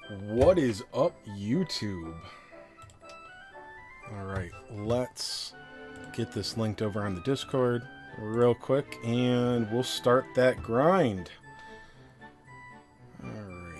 What is up, YouTube? Alright, let's get this linked over on the Discord real quick, and we'll start that grind. Alright.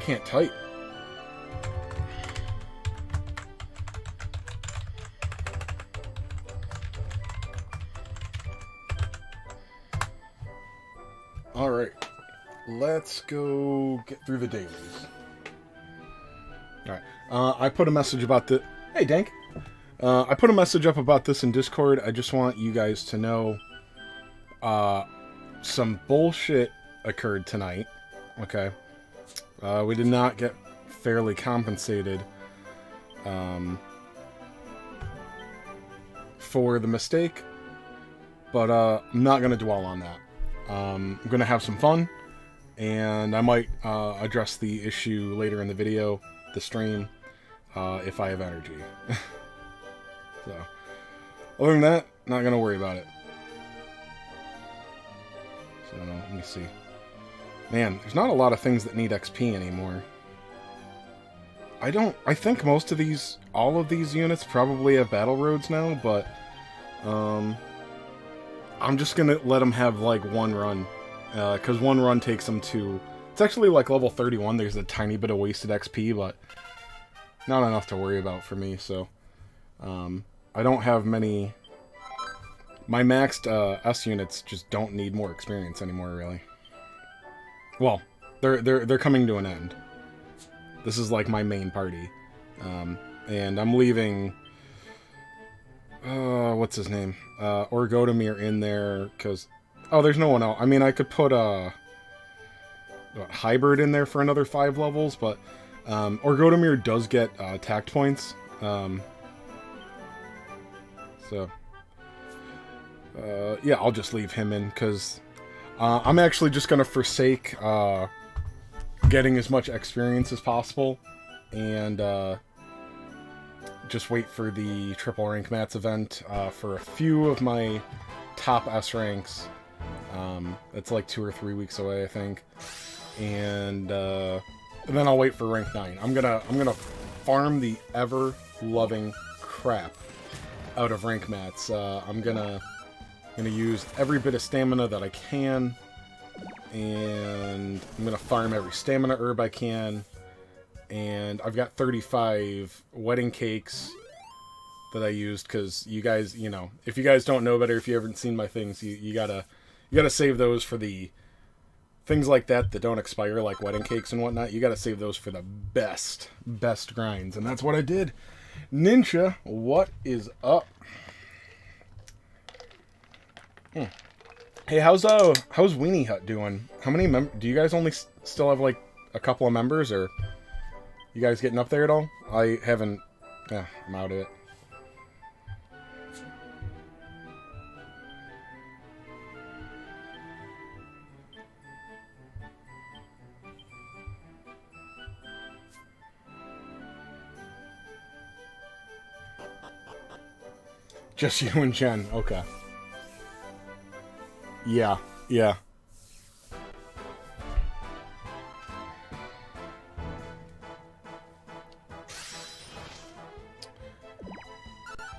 Can't type. All right, let's go get through the dailies. All right, I put a message about the. Hey, Dank. I put a message up about this in Discord. I just want you guys to know, some bullshit occurred tonight. Okay. We did not get fairly compensated for the mistake, but I'm not going to dwell on that. I'm going to have some fun, and I might address the issue later in the video, the stream, if I have energy. So, other than that, not going to worry about it. So, let me see. Man, there's not a lot of things that need XP anymore. I think most of these, all of these units probably have battle roads now, but, I'm just gonna let them have, like, one run. Because one run takes them to, it's actually, like, level 31, there's a tiny bit of wasted XP, but not enough to worry about for me, so, I don't have many, my maxed, S units just don't need more experience anymore, really. Well, they're coming to an end. This is like my main party, and I'm leaving. What's his name? Orgodomir in there because there's no one else. I mean, I could put Hybrid in there for another 5 levels, but Orgodomir does get tact points. So yeah, I'll just leave him in because. I'm actually just going to forsake getting as much experience as possible and just wait for the triple rank mats event for a few of my top S ranks. It's like 2 or 3 weeks away, I think. And then I'll wait for rank 9. I'm gonna farm the ever-loving crap out of rank mats. I'm gonna use every bit of stamina that I can, and I'm gonna farm every stamina herb I can, and I've got 35 wedding cakes that I used, because you guys, you know, if you guys don't know better, if you haven't seen my things, you gotta save those for the things like that don't expire, like wedding cakes and whatnot. You gotta save those for the best grinds, and that's what I did. Ninja, what is up? Hey, how's Weenie Hut doing? How many do you guys only still have like a couple of members, or you guys getting up there at all? I haven't. Yeah, I'm out of it. Just you and Jen. Okay. Yeah.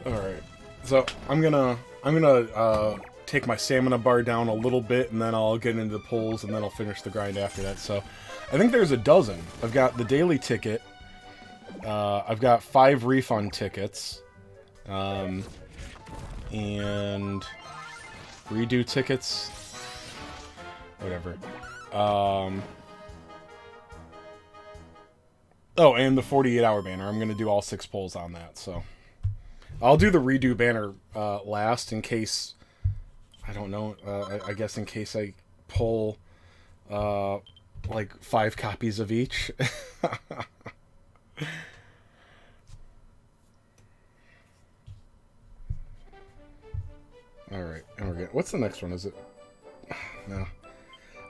Alright. So, I'm gonna take my stamina bar down a little bit, and then I'll get into the pulls, and then I'll finish the grind after that. So, I think there's a dozen. I've got the daily ticket. I've got 5 refund tickets. And redo tickets. Whatever. Oh, and the 48-hour banner. I'm going to do all 6 pulls on that, so... I'll do the redo banner last in case... I don't know. I guess in case I pull like 5 copies of each. Alright, and we're good. What's the next one? Is it... No.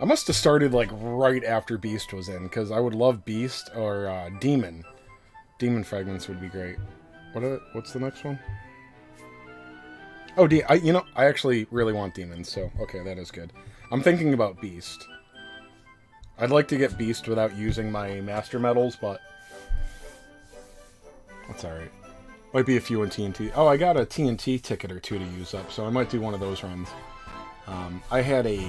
I must have started like right after Beast was in, because I would love Beast or Demon. Demon Fragments would be great. What's the next one? Oh, I actually really want Demons, so okay, that is good. I'm thinking about Beast. I'd like to get Beast without using my Master Medals, but that's alright. Might be a few in TNT. Oh, I got a TNT ticket or 2 to use up, so I might do one of those runs. I had a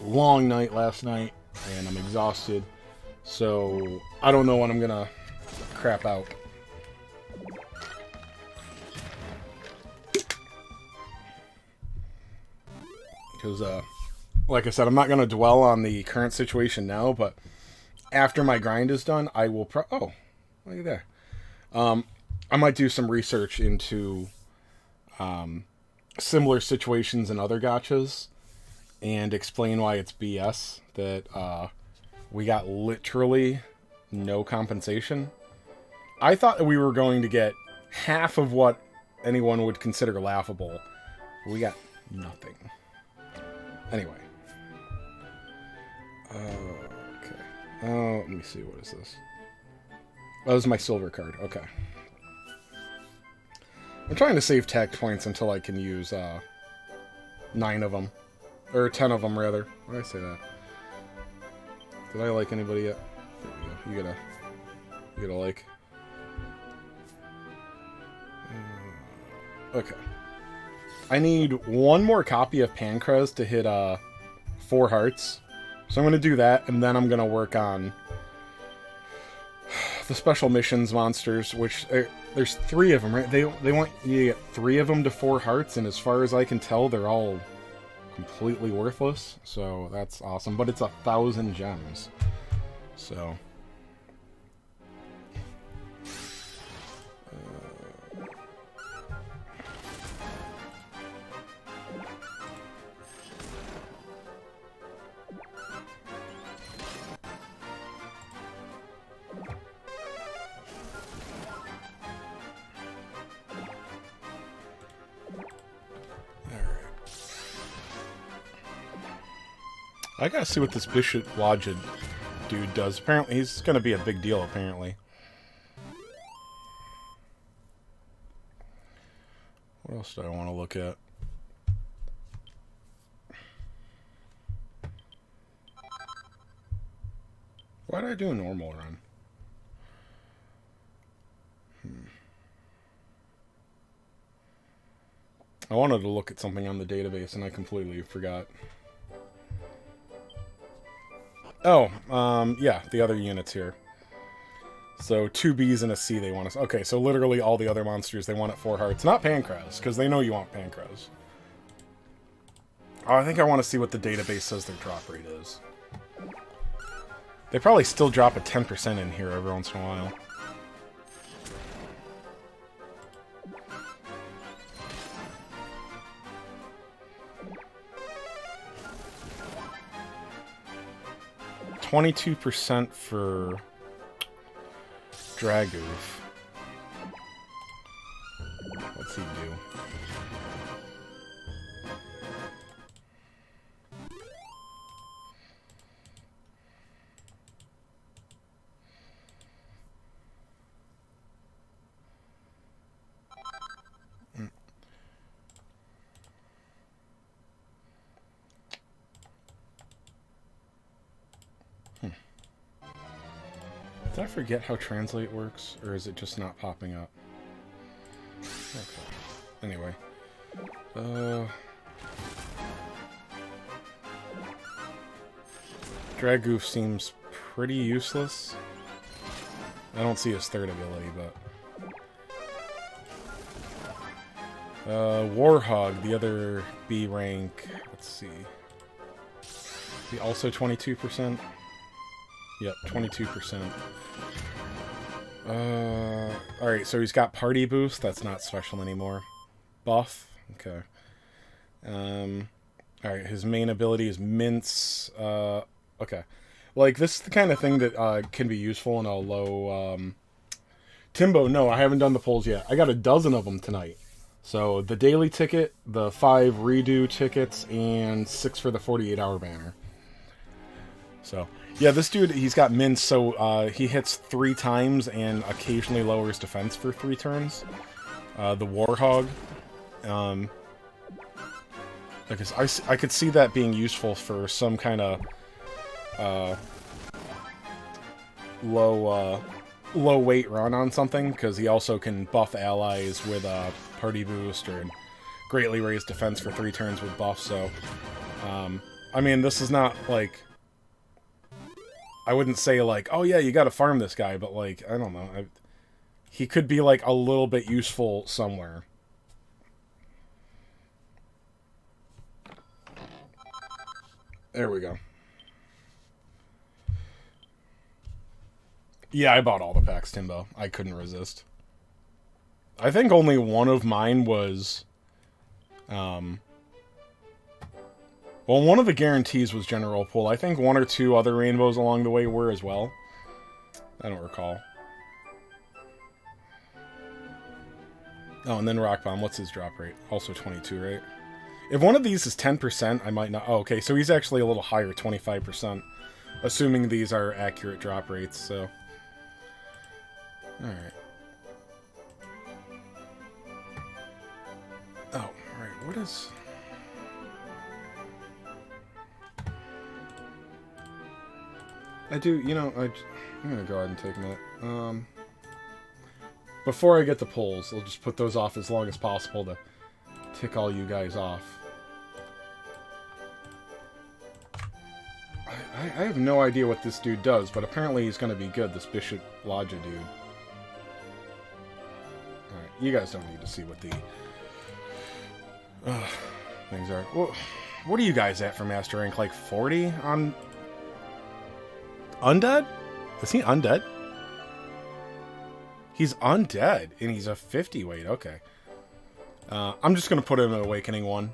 long night last night, and I'm exhausted, so I don't know when I'm gonna crap out. Because, like I said, I'm not going to dwell on the current situation now, but after my grind is done, I will oh, look at there. I might do some research into similar situations in other gachas and explain why it's BS that we got literally no compensation. I thought that we were going to get half of what anyone would consider laughable. We got nothing. Anyway. Okay. Oh, let me see. What is this? Oh, this is my silver card. Okay. I'm trying to save tact points until I can use 9 of them. Or 10 of them, rather. Why did I say that? Did I like anybody yet? There we go. You gotta like. Okay. I need 1 more copy of Pancrez to hit 4 hearts. So I'm going to do that, and then I'm going to work on the special missions monsters, which there's 3 of them, right? They want you to get 3 of them to 4 hearts, and as far as I can tell, they're all completely worthless. So that's awesome, but it's 1,000 gems. So... I gotta see what this Bishop Lodge dude does. Apparently, he's gonna be a big deal, apparently. What else do I want to look at? Why did I do a normal run? I wanted to look at something on the database, and I completely forgot. Oh, yeah, the other units here. So 2 Bs and a C they want us. Okay, so literally all the other monsters they want at 4 hearts. Not Pancrez, because they know you want Pancrez. Oh, I think I want to see what the database says their drop rate is. They probably still drop a 10% in here every once in a while. $22% for Dragoof. What's he do? Did I forget how translate works, or is it just not popping up? Okay. Anyway. Dragoof seems pretty useless. I don't see his 3rd ability, but... Warhog, the other B rank... Let's see... Is he also 22%? Yep, 22%. Alright, so he's got Party Boost. That's not special anymore. Buff. Okay. Alright, his main ability is Mince. Okay. Like, this is the kind of thing that can be useful in a low... Timbo, no, I haven't done the polls yet. I got a dozen of them tonight. So, the daily ticket, the 5 redo tickets, and 6 for the 48-hour banner. So, yeah, this dude, he's got Mince, so he hits 3 times and occasionally lowers defense for 3 turns. The Warhog. I could see that being useful for some kind of low weight run on something, because he also can buff allies with a party boost or greatly raise defense for 3 turns with buff. So, I mean, this is not like, I wouldn't say like, oh yeah, you got to farm this guy, but like, I don't know, he could be like a little bit useful somewhere. There we go. Yeah, I bought all the packs, Timbo. I couldn't resist. I think only one of mine was... well, one of the guarantees was General Pool. I think 1 or 2 other rainbows along the way were as well. I don't recall. Oh, and then Rock Bomb. What's his drop rate? Also 22, right? If one of these is 10%, I might not... Oh, okay, so he's actually a little higher, 25%. Assuming these are accurate drop rates, so... Alright. Oh, right, what is... I do, you know, I'm gonna go ahead and take a minute. Before I get the polls, I'll just put those off as long as possible to tick all you guys off. I have no idea what this dude does, but apparently he's going to be good, this Bishop Lodja dude. Alright, you guys don't need to see what the things are. Well, what are you guys at for Master Rank? Like 40 on... Undead? Is he undead? He's undead, and he's a 50 weight, okay. I'm just going to put him in Awakening 1.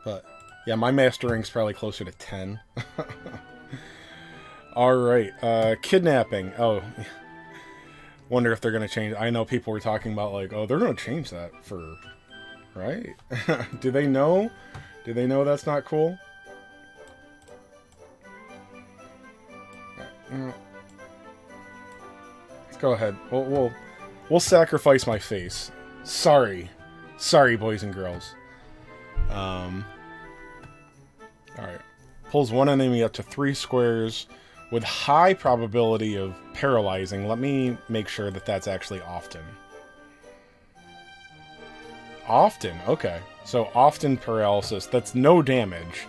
But... yeah, my Master Rank's probably closer to 10. Alright, kidnapping. Oh, wonder if they're going to change. I know people were talking about, like, oh, they're going to change that for... right? Do they know? Do they know that's not cool? Let's go ahead. We'll sacrifice my face. Sorry. Sorry, boys and girls. Alright. Pulls one enemy up to 3 squares with high probability of paralyzing. Let me make sure that that's actually often. Often, okay. So often paralysis. That's no damage.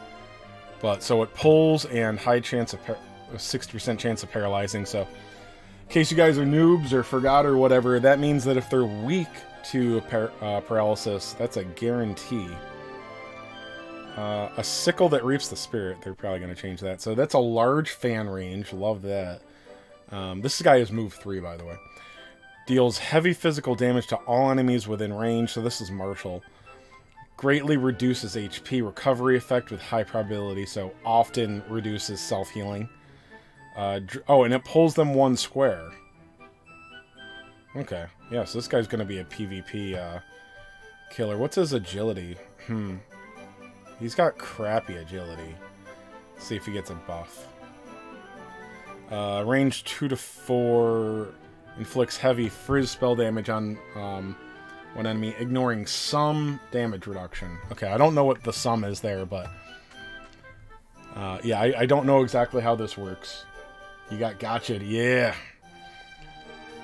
But, so it pulls and high chance of, 60% chance of paralyzing. So, in case you guys are noobs or forgot or whatever, that means that if they're weak to paralysis, that's a guarantee. A sickle that reaps the spirit. They're probably going to change that. So that's a large fan range. Love that. This guy is move 3, by the way. Deals heavy physical damage to all enemies within range. So this is Marshall. Greatly reduces HP recovery effect with high probability. So often reduces self-healing. Oh, and it pulls them 1 square. Okay. Yeah, so this guy's going to be a PvP killer. What's his agility? He's got crappy agility. Let's see if he gets a buff. Range 2 to 4. Inflicts heavy frizz spell damage on one enemy, ignoring some damage reduction. Okay, I don't know what the sum is there, but... yeah, I don't know exactly how this works. You got gotcha'd. Yeah!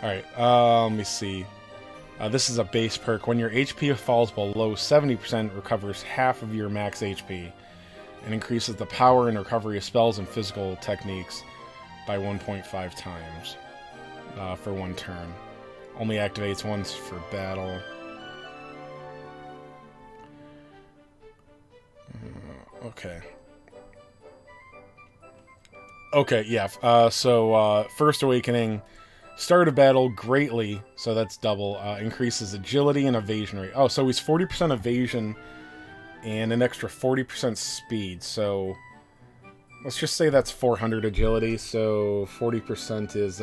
Alright, let me see. This is a base perk. When your HP falls below 70%, recovers half of your max HP, and increases the power and recovery of spells and physical techniques by 1.5 times for 1 turn. Only activates once for battle. Okay. Okay, yeah. So First Awakening, start of battle greatly, so that's double, increases agility and evasion rate. Oh, so he's 40% evasion and an extra 40% speed, so let's just say that's 400 agility, so 40% is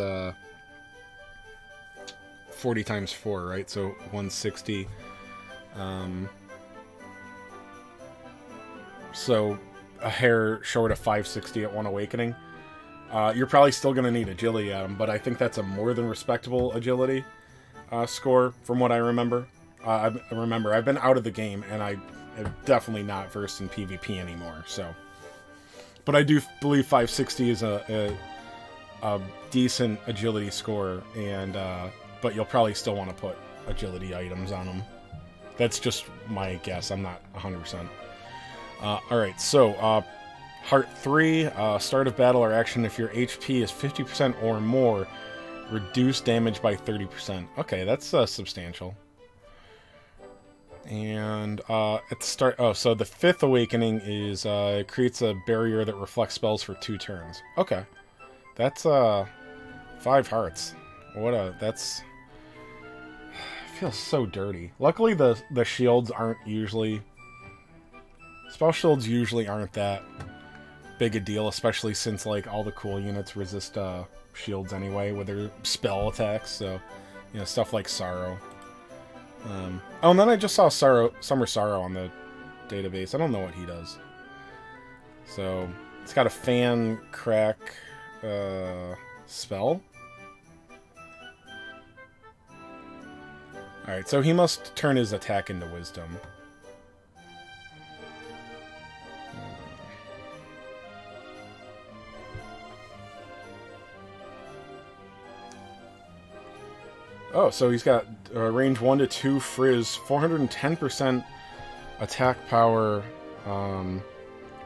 40 times 4, right? So 160. So a hair short of 560 at 1 Awakening. You're probably still going to need agility at him, but I think that's a more than respectable agility score from what I remember. I remember I've been out of the game, and I am definitely not versed in PvP anymore. So, but I do believe 560 is a decent agility score, and but you'll probably still want to put agility items on him. That's just my guess. I'm not 100%. All right, so. Heart 3, start of battle or action if your HP is 50% or more, reduce damage by 30%. Okay, that's substantial. And at the start, so the 5th Awakening is creates a barrier that reflects spells for 2 turns. Okay, that's 5 hearts. That's feels so dirty. Luckily, the shields aren't usually spell shields usually aren't that big a deal, especially since like all the cool units resist shields anyway with their spell attacks, so stuff like Sorrow. Oh, and then I just saw Summer Sorrow on the database. I don't know what he does. So it's got a fan crack spell. Alright, so he must turn his attack into wisdom. Oh, so he's got range 1 to 2 frizz, 410% attack power,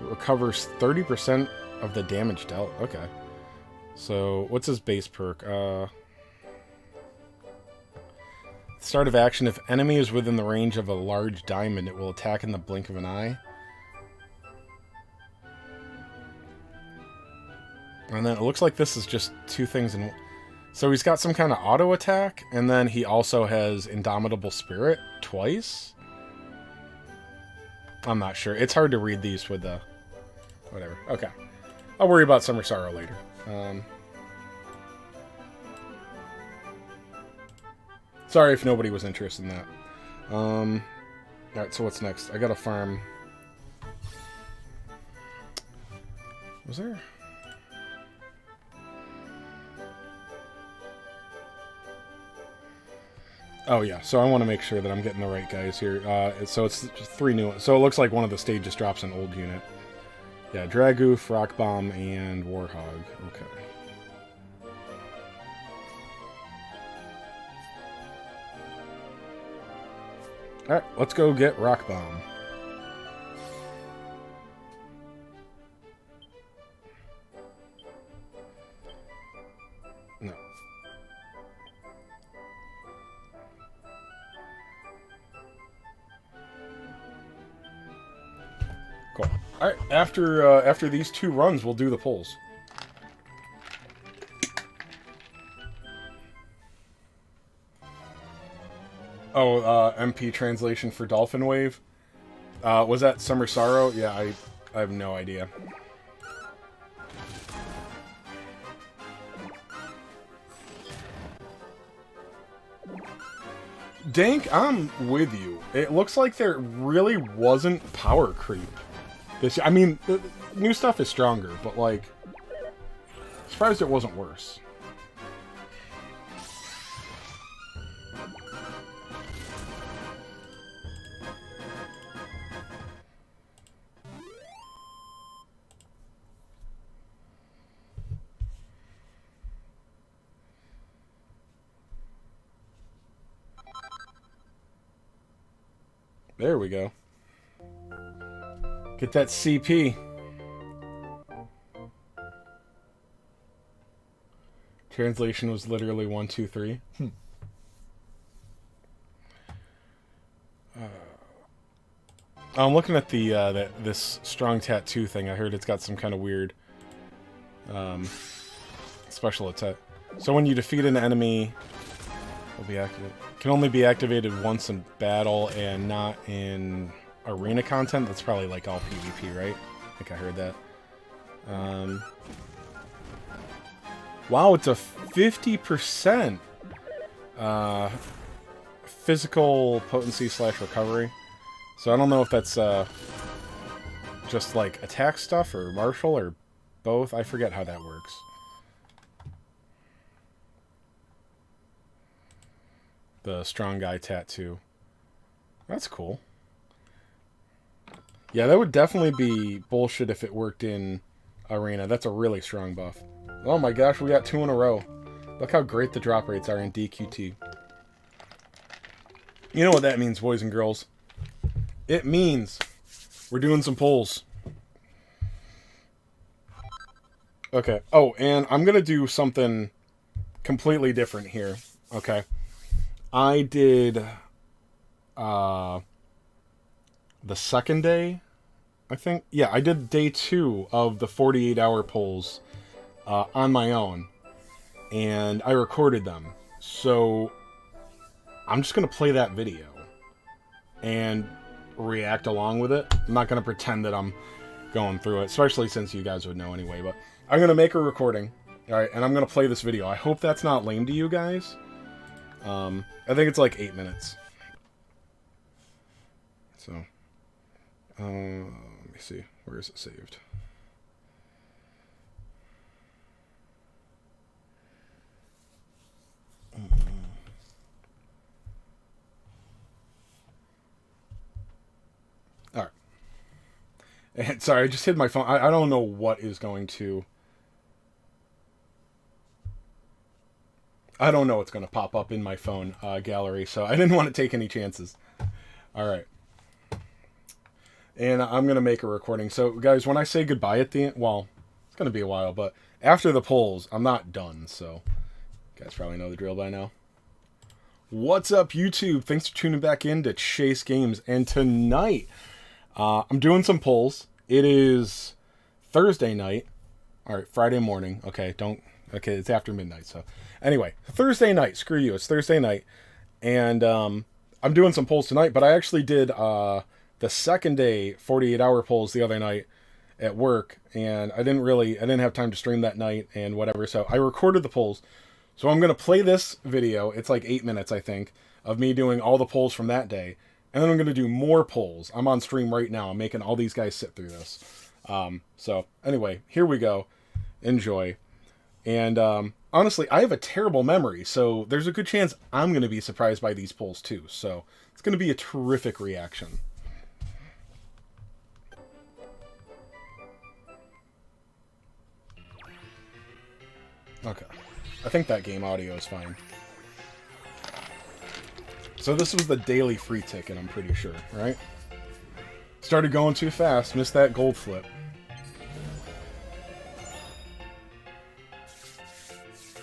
recovers 30% of the damage dealt. Okay. So, what's his base perk? Start of action, if enemy is within the range of a large diamond, it will attack in the blink of an eye. And then it looks like this is just 2 things in... So he's got some kind of auto attack, and then he also has Indomitable Spirit twice? I'm not sure. It's hard to read these with the... Whatever. Okay. I'll worry about Summer Sorrow later. Sorry if nobody was interested in that. Alright, so what's next? I gotta farm... Was there... Oh yeah, so I want to make sure that I'm getting the right guys here. So it's just 3 new ones. So it looks like one of the stages drops an old unit. Yeah, Dragoof, Rock Bomb, and Warhog. Okay. Alright, let's go get Rock Bomb. No. Cool. Alright, after these 2 runs, we'll do the pulls. Oh, MP translation for Dolphin Wave? Was that Summer Sorrow? Yeah, I have no idea. Dank, I'm with you. It looks like there really wasn't power creep. I mean, the new stuff is stronger, but like, surprised it wasn't worse. There we go. Get that CP. Translation was literally 1, 2, 3. I'm looking at the this strong tattoo thing. I heard it's got some kind of weird special attack. So when you defeat an enemy, will be activated. Can only be activated once in battle and not in arena content. That's probably like all PvP, right? I think I heard that. Wow, it's a 50% physical potency / recovery. So I don't know if that's just like attack stuff or martial or both. I forget how that works. The strong guy tattoo. That's cool. Yeah, that would definitely be bullshit if it worked in arena. That's a really strong buff. Oh my gosh, we got 2 in a row. Look how great the drop rates are in DQT. You know what that means, boys and girls. It means we're doing some pulls. Okay. Oh, and I'm going to do something completely different here. Okay. I did the second day, I think. Yeah, I did day 2 of the 48-hour pulls on my own. And I recorded them. So I'm just going to play that video and react along with it. I'm not going to pretend that I'm going through it, especially since you guys would know anyway. But I'm going to make a recording, all right, and I'm going to play this video. I hope that's not lame to you guys. I think it's like 8 minutes. So, let me see. Where is it saved? All right. And sorry, I just hid my phone. I don't know what is going to... I don't know what's going to pop up in my phone gallery, so I didn't want to take any chances. All right. And I'm going to make a recording. So, guys, when I say goodbye at the end... Well, it's going to be a while, but after the polls, I'm not done, so... You guys probably know the drill by now. What's up, YouTube? Thanks for tuning back in to Chase Games. And tonight, I'm doing some polls. It is Thursday night. All right, Friday morning. Okay, it's after midnight, so... Anyway, Thursday night. Screw you. It's Thursday night. And I'm doing some polls tonight, but I actually did the second day 48-hour polls the other night at work, and I didn't have time to stream that night and whatever, so I recorded the polls. So I'm going to play this video. It's like 8 minutes, I think, of me doing all the polls from that day. And then I'm going to do more polls. I'm on stream right now. I'm making all these guys sit through this. So anyway, here we go. Enjoy. And honestly, I have a terrible memory, so there's a good chance I'm going to be surprised by these polls too. So it's going to be a terrific reaction. Okay. I think that game audio is fine. So this was the daily free ticket, I'm pretty sure, right? Started going too fast, missed that gold flip.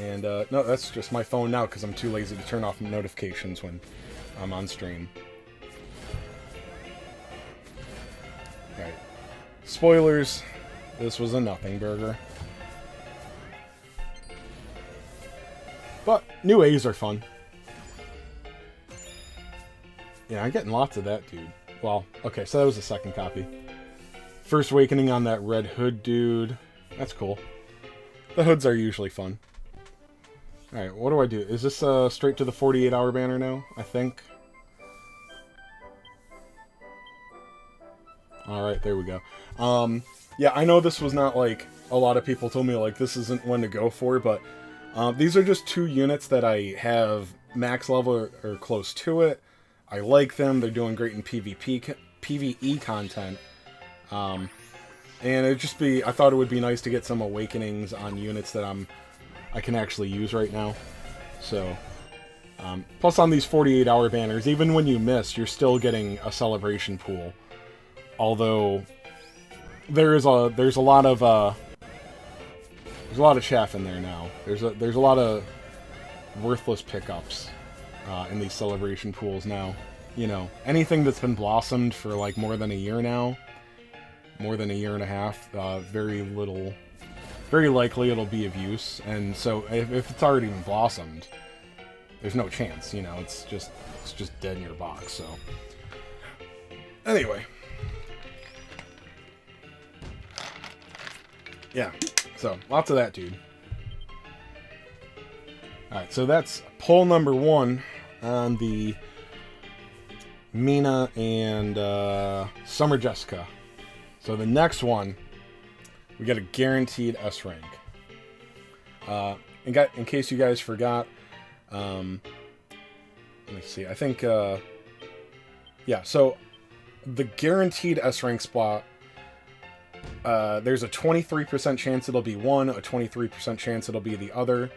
And, no, that's just my phone now because I'm too lazy to turn off notifications when I'm on stream. Alright. Spoilers, this was a nothing burger. But new A's are fun. Yeah, I'm getting lots of that, dude. Well, okay, so that was the second copy. First Awakening on that red hood dude. That's cool. The hoods are usually fun. Alright, what do I do? Is this straight to the 48-hour banner now, I think? Alright, there we go. Yeah, I know this was not like... A lot of people told me, like, this isn't one to go for, but... these are just 2 units that I have max level or close to it. I like them. They're doing great in PvE content. And it'd just be... I thought it would be nice to get some Awakenings on units that I can actually use right now. So, plus on these 48-hour banners, even when you miss, you're still getting a celebration pool. Although there's a lot of chaff in there now. There's a lot of worthless pickups in these celebration pools now. you know, anything that's been blossomed for like more than a year now, more than a year and a half, very likely it'll be of use. And so if it's already been blossomed, there's no chance, you know, it's just dead in your box. So anyway, yeah, so lots of that, dude. Alright, so that's pull number 1 on the Mina and Summer Jessica. So the next one, we got a guaranteed S rank. In case you guys forgot, let me see. I think, yeah. So the guaranteed S rank spot, there's a 23% chance it'll be one, a 23% chance it'll be the other.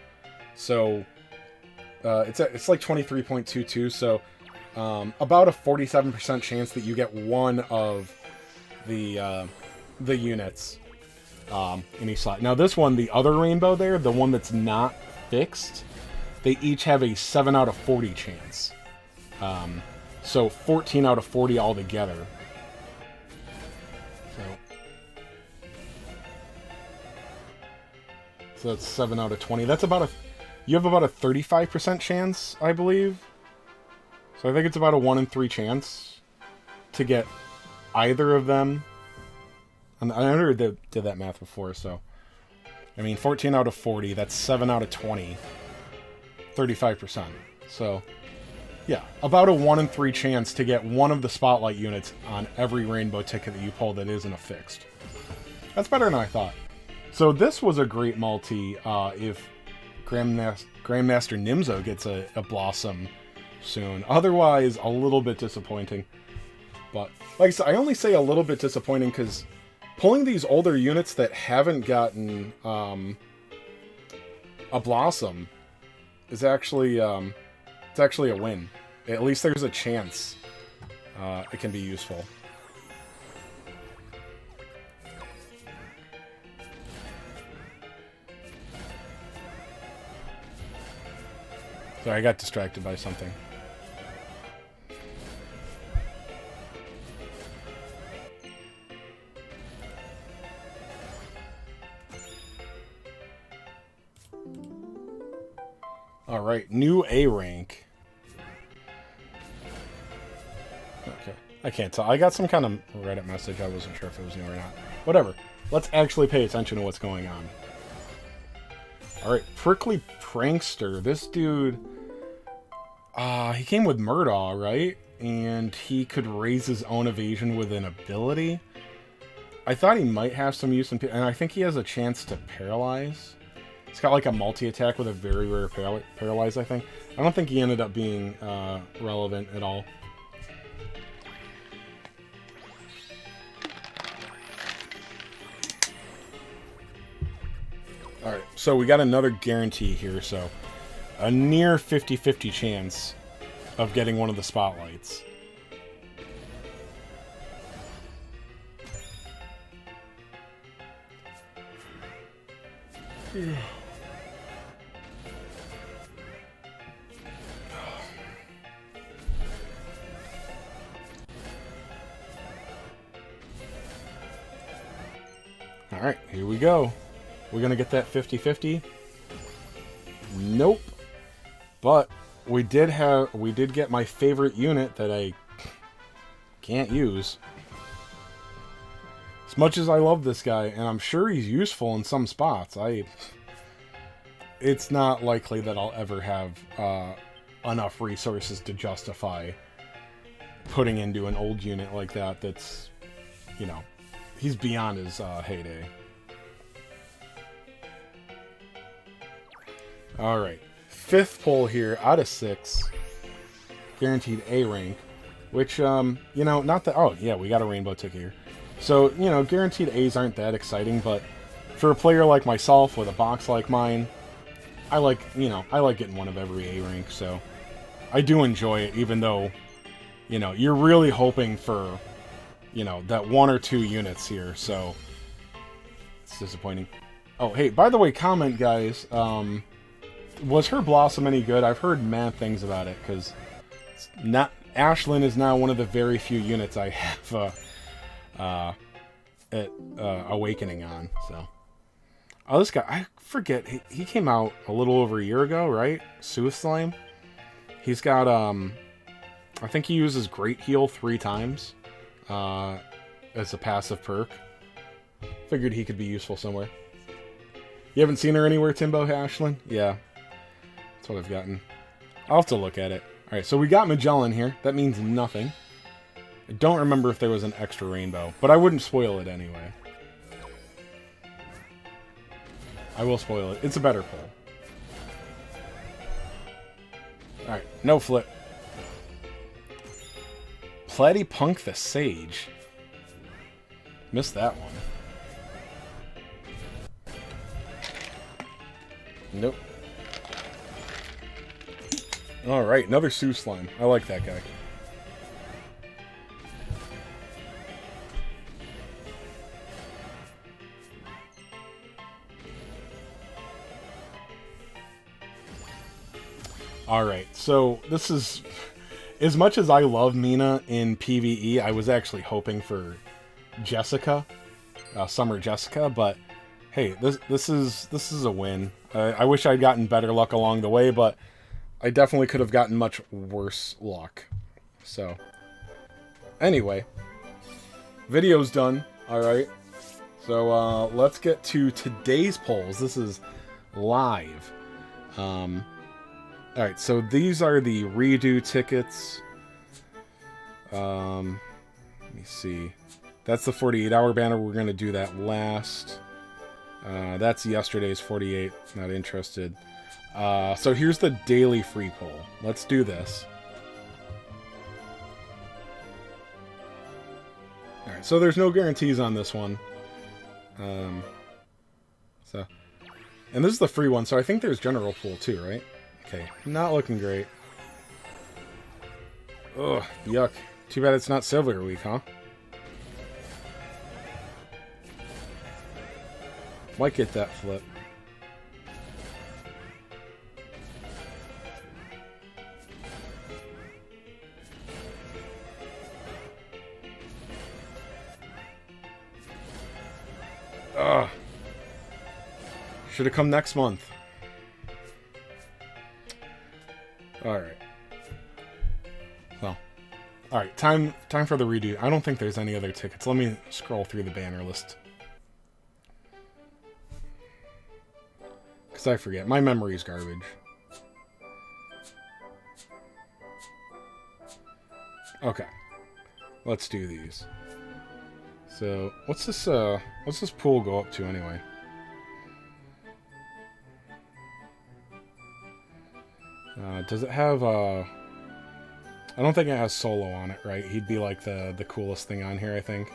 So it's like 23.22. So about a 47% chance that you get one of the units in each slot. Now this one, the other rainbow there, the one that's not fixed, they each have a 7 out of 40 chance. So 14 out of 40 altogether. So that's 7 out of 20. That's about you have about a 35% chance, I believe. So I think it's about a 1 in 3 chance to get either of them. And I never did that math before, so I mean 14 out of 40, that's 7 out of 20. 35%. So yeah, about a 1 in 3 chance to get one of the spotlight units on every rainbow ticket that you pull that isn't a fixed. That's better than I thought. So this was a great multi if Grandmaster Nimzo gets a Blossom soon. Otherwise, a little bit disappointing. But like I said, I only say a little bit disappointing because pulling these older units that haven't gotten a Blossom is actually it's actually a win. At least there's a chance it can be useful. Sorry, I got distracted by something. Alright, new A rank. Okay, I can't tell. I got some kind of Reddit message. I wasn't sure if it was new or not. Whatever. Let's actually pay attention to what's going on. Alright, Prickly Prankster. This dude... he came with Murdaugh, right? And he could raise his own evasion with an ability. I thought he might have some use in... And I think he has a chance to paralyze. It's got like a multi-attack with a very rare paralyze, I think. I don't think he ended up being relevant at all. Alright, so we got another guarantee here, so... a near 50-50 chance of getting one of the spotlights. Alright, here we go. We're gonna get that 50-50. Nope. But we did get my favorite unit that I can't use. As much as I love this guy, and I'm sure he's useful in some spots, it's not likely that I'll ever have enough resources to justify putting into an old unit like that that's, you know, he's beyond his heyday. Alright. 5th pull here out of 6. Guaranteed A rank. Which, you know, not that... Oh, yeah, we got a rainbow ticket here. So, you know, guaranteed A's aren't that exciting, but for a player like myself with a box like mine, I like getting one of every A rank, so I do enjoy it, even though, you know, you're really hoping for, you know, that 1 or 2 units here, so it's disappointing. Oh, hey, by the way, comment, guys, was her Blossom any good? I've heard mad things about it, because Ashlyn is now one of the very few units I have Awakening on. So, oh, this guy, I forget, he came out a little over a year ago, right? Sooth Slime. He's got I think he uses Great Heal 3 times as a passive perk. Figured he could be useful somewhere. You haven't seen her anywhere, Timbo Ashlyn? Yeah, that's what I've gotten. I'll have to look at it. All right, so we got Magellan here. That means nothing. I don't remember if there was an extra rainbow, but I wouldn't spoil it anyway. I will spoil it. It's a better pull. Alright, no flip. Platypunk the Sage. Missed that one. Nope. Alright, another Sooth Slime. I like that guy. Alright, so this is... As much as I love Mina in PvE, I was actually hoping for Jessica. Summer Jessica, but... Hey, this is a win. I wish I'd gotten better luck along the way, but... I definitely could have gotten much worse luck. So... Anyway. Video's done. Alright. So, let's get to today's polls. This is live. Alright, so these are the redo tickets. Let me see. That's the 48-hour banner. We're going to do that last. That's yesterday's 48. Not interested. So here's the daily free poll. Let's do this. Alright, so there's no guarantees on this one. And this is the free one, so I think there's general pool too, right? Okay, not looking great. Ugh, yuck. Too bad it's not Silver Week, huh? Might get that flip. Ugh. Should have come next month. Alright. Well. Alright, time for the redo. I don't think there's any other tickets. Let me scroll through the banner list. Because I forget. My memory's garbage. Okay. Let's do these. So, what's this pool go up to anyway? Does it have, I don't think it has solo on it, right? He'd be like the coolest thing on here, I think.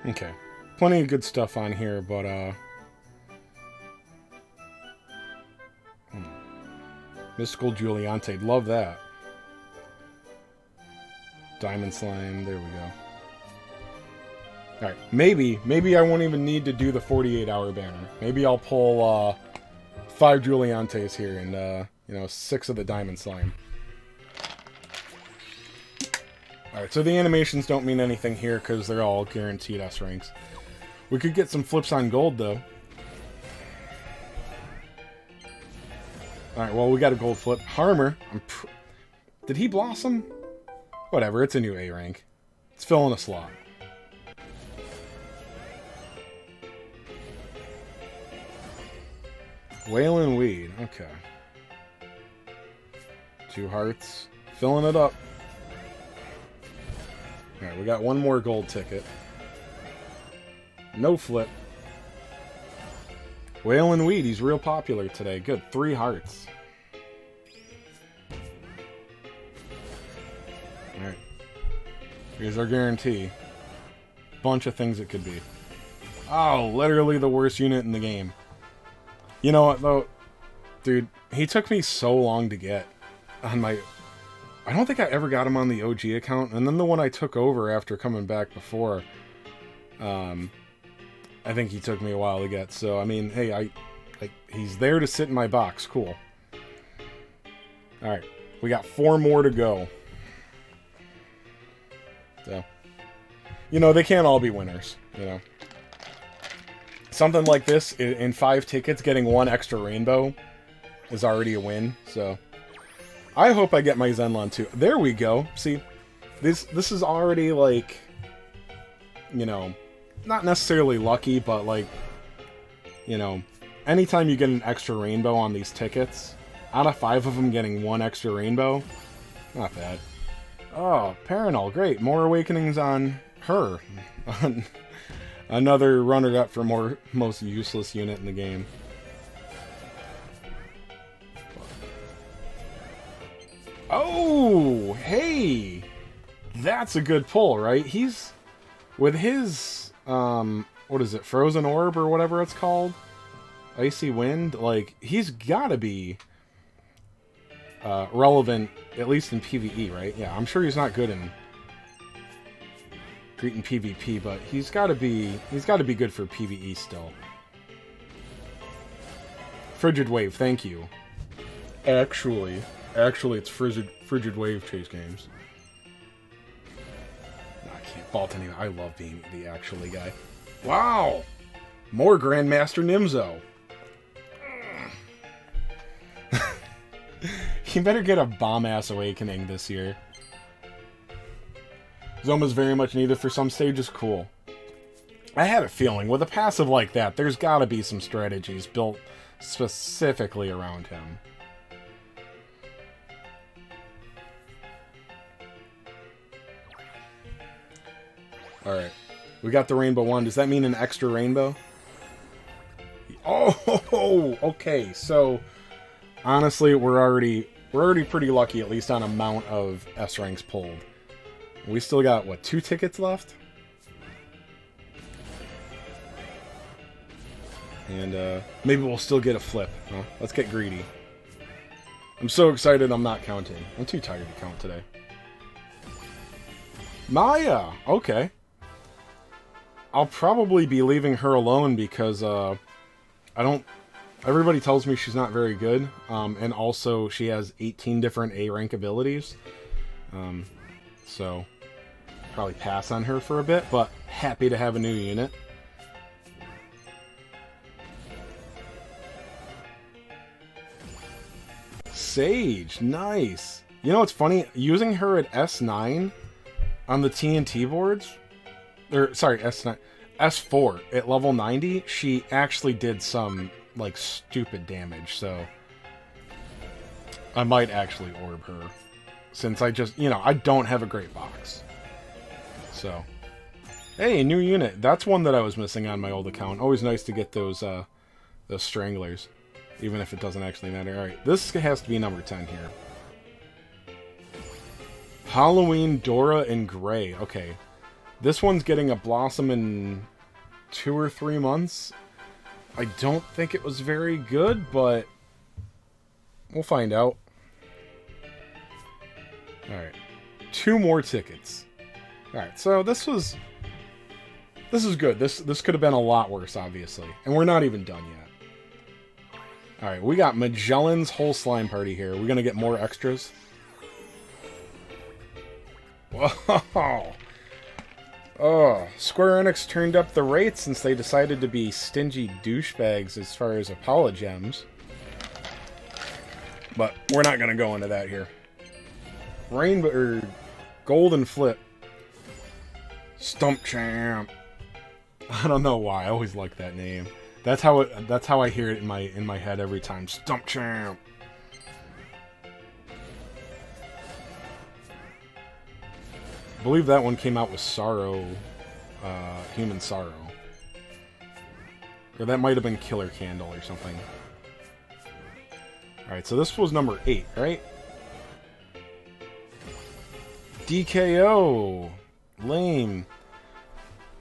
Okay. Plenty of good stuff on here, but, Mystical Juliante, love that. Diamond Slime, there we go. Alright, maybe I won't even need to do the 48-hour banner. Maybe I'll pull 5 Juliantes here and 6 of the Diamond Slime. Alright, so the animations don't mean anything here because they're all guaranteed S ranks. We could get some flips on gold though. Alright, well we got a gold flip. Harmer, did he blossom? Whatever, it's a new A rank. It's filling a slot. Whalen Weed, okay. 2 hearts. Filling it up. Alright, we got one more gold ticket. No flip. Whalen Weed, he's real popular today. Good, 3 hearts. Alright. Here's our guarantee. Bunch of things it could be. Oh, literally the worst unit in the game. You know what, though? Dude, he took me so long to get on my... I don't think I ever got him on the OG account, and then the one I took over after coming back before, I think he took me a while to get. So, I mean, hey, he's there to sit in my box. Cool. Alright. We got 4 more to go. So, you know, they can't all be winners, you know. Something like this, in 5 tickets, getting 1 extra rainbow is already a win, so... I hope I get my Zenlon too. There we go. See, this is already, like, you know, not necessarily lucky, but, like, you know, anytime you get an extra rainbow on these tickets, out of 5 of them getting 1 extra rainbow, not bad. Oh, Paranol, great. More awakenings on her. Another runner-up for most useless unit in the game. Oh, hey! That's a good pull, right? He's... With his, what is it? Frozen Orb or whatever it's called? Icy Wind? Like, he's gotta be... relevant, at least in PvE, right? Yeah, I'm sure he's not good in PvP, but he's got to be good for PvE still. Frigid Wave, thank you. Actually, it's Frigid Wave chase games. No, I can't fault any. I love being the actually guy. Wow, more Grandmaster Nimzo. You better get a bomb-ass awakening this year. Zoma's very much needed for some stages. Cool. I had a feeling, with a passive like that, there's gotta be some strategies built specifically around him. Alright. We got the rainbow one. Does that mean an extra rainbow? Oh, okay. So, honestly, we're already pretty lucky, at least on amount of S ranks pulled. We still got, what, 2 tickets left? And maybe we'll still get a flip. Huh? Let's get greedy. I'm so excited I'm not counting. I'm too tired to count today. Maya! Okay. I'll probably be leaving her alone because I don't... Everybody tells me she's not very good, and also she has 18 different A rank abilities. So, probably pass on her for a bit, but happy to have a new unit. Sage, nice. You know what's funny? Using her at S9 on the TNT boards, or sorry, S9, S4 at level 90, she actually did some like stupid damage, so I might actually orb her, since I just, you know, I don't have a great box. So, hey, new unit. That's one that I was missing on my old account. Always nice to get those stranglers, even if it doesn't actually matter. Alright, this has to be number 10 here. Halloween Dora in Gray. Okay, this one's getting a Blossom in 2 or 3 months. I don't think it was very good, but we'll find out. Alright. 2 more tickets. Alright, so this is good. This could have been a lot worse, obviously. And we're not even done yet. Alright, we got Magellan's whole slime party here. We're gonna get more extras. Whoa! Oh, Square Enix turned up the rates since they decided to be stingy douchebags as far as Apologems. But we're not going to go into that here. Rainbow, or Golden Flip. Stump Champ. I don't know why, I always like that name. That's how I hear it in my head every time. Stump Champ. I believe that one came out with Sorrow, Human Sorrow. Or that might have been Killer Candle or something. Alright, so this was number 8, right? DKO! Lame.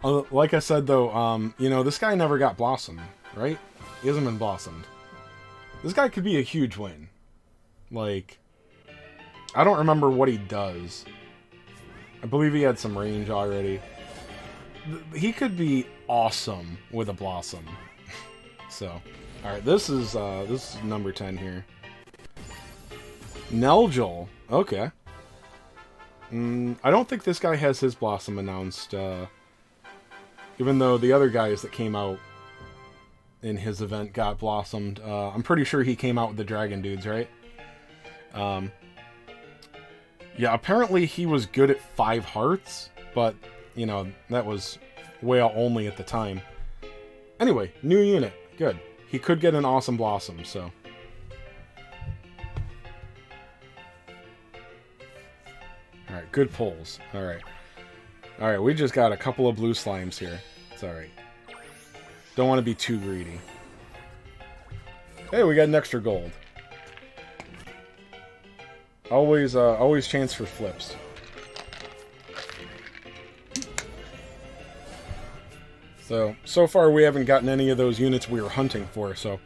Like I said, though, you know, this guy never got Blossomed, right? He hasn't been Blossomed. This guy could be a huge win. Like, I don't remember what he does. I believe he had some range already. he could be awesome with a Blossom. So, all right, this is number 10 here. Nelgel, okay. I don't think this guy has his Blossom announced, even though the other guys that came out in his event got blossomed. I'm pretty sure he came out with the Dragon Dudes, right? Yeah, apparently he was good at 5 hearts, but, you know, that was whale only at the time. Anyway, new unit. Good. He could get an awesome Blossom, so. Alright, good pulls. Alright. Alright, we just got a couple of blue slimes here. It's alright. Don't want to be too greedy. Hey, we got an extra gold. Always chance for flips. So far we haven't gotten any of those units we were hunting for, so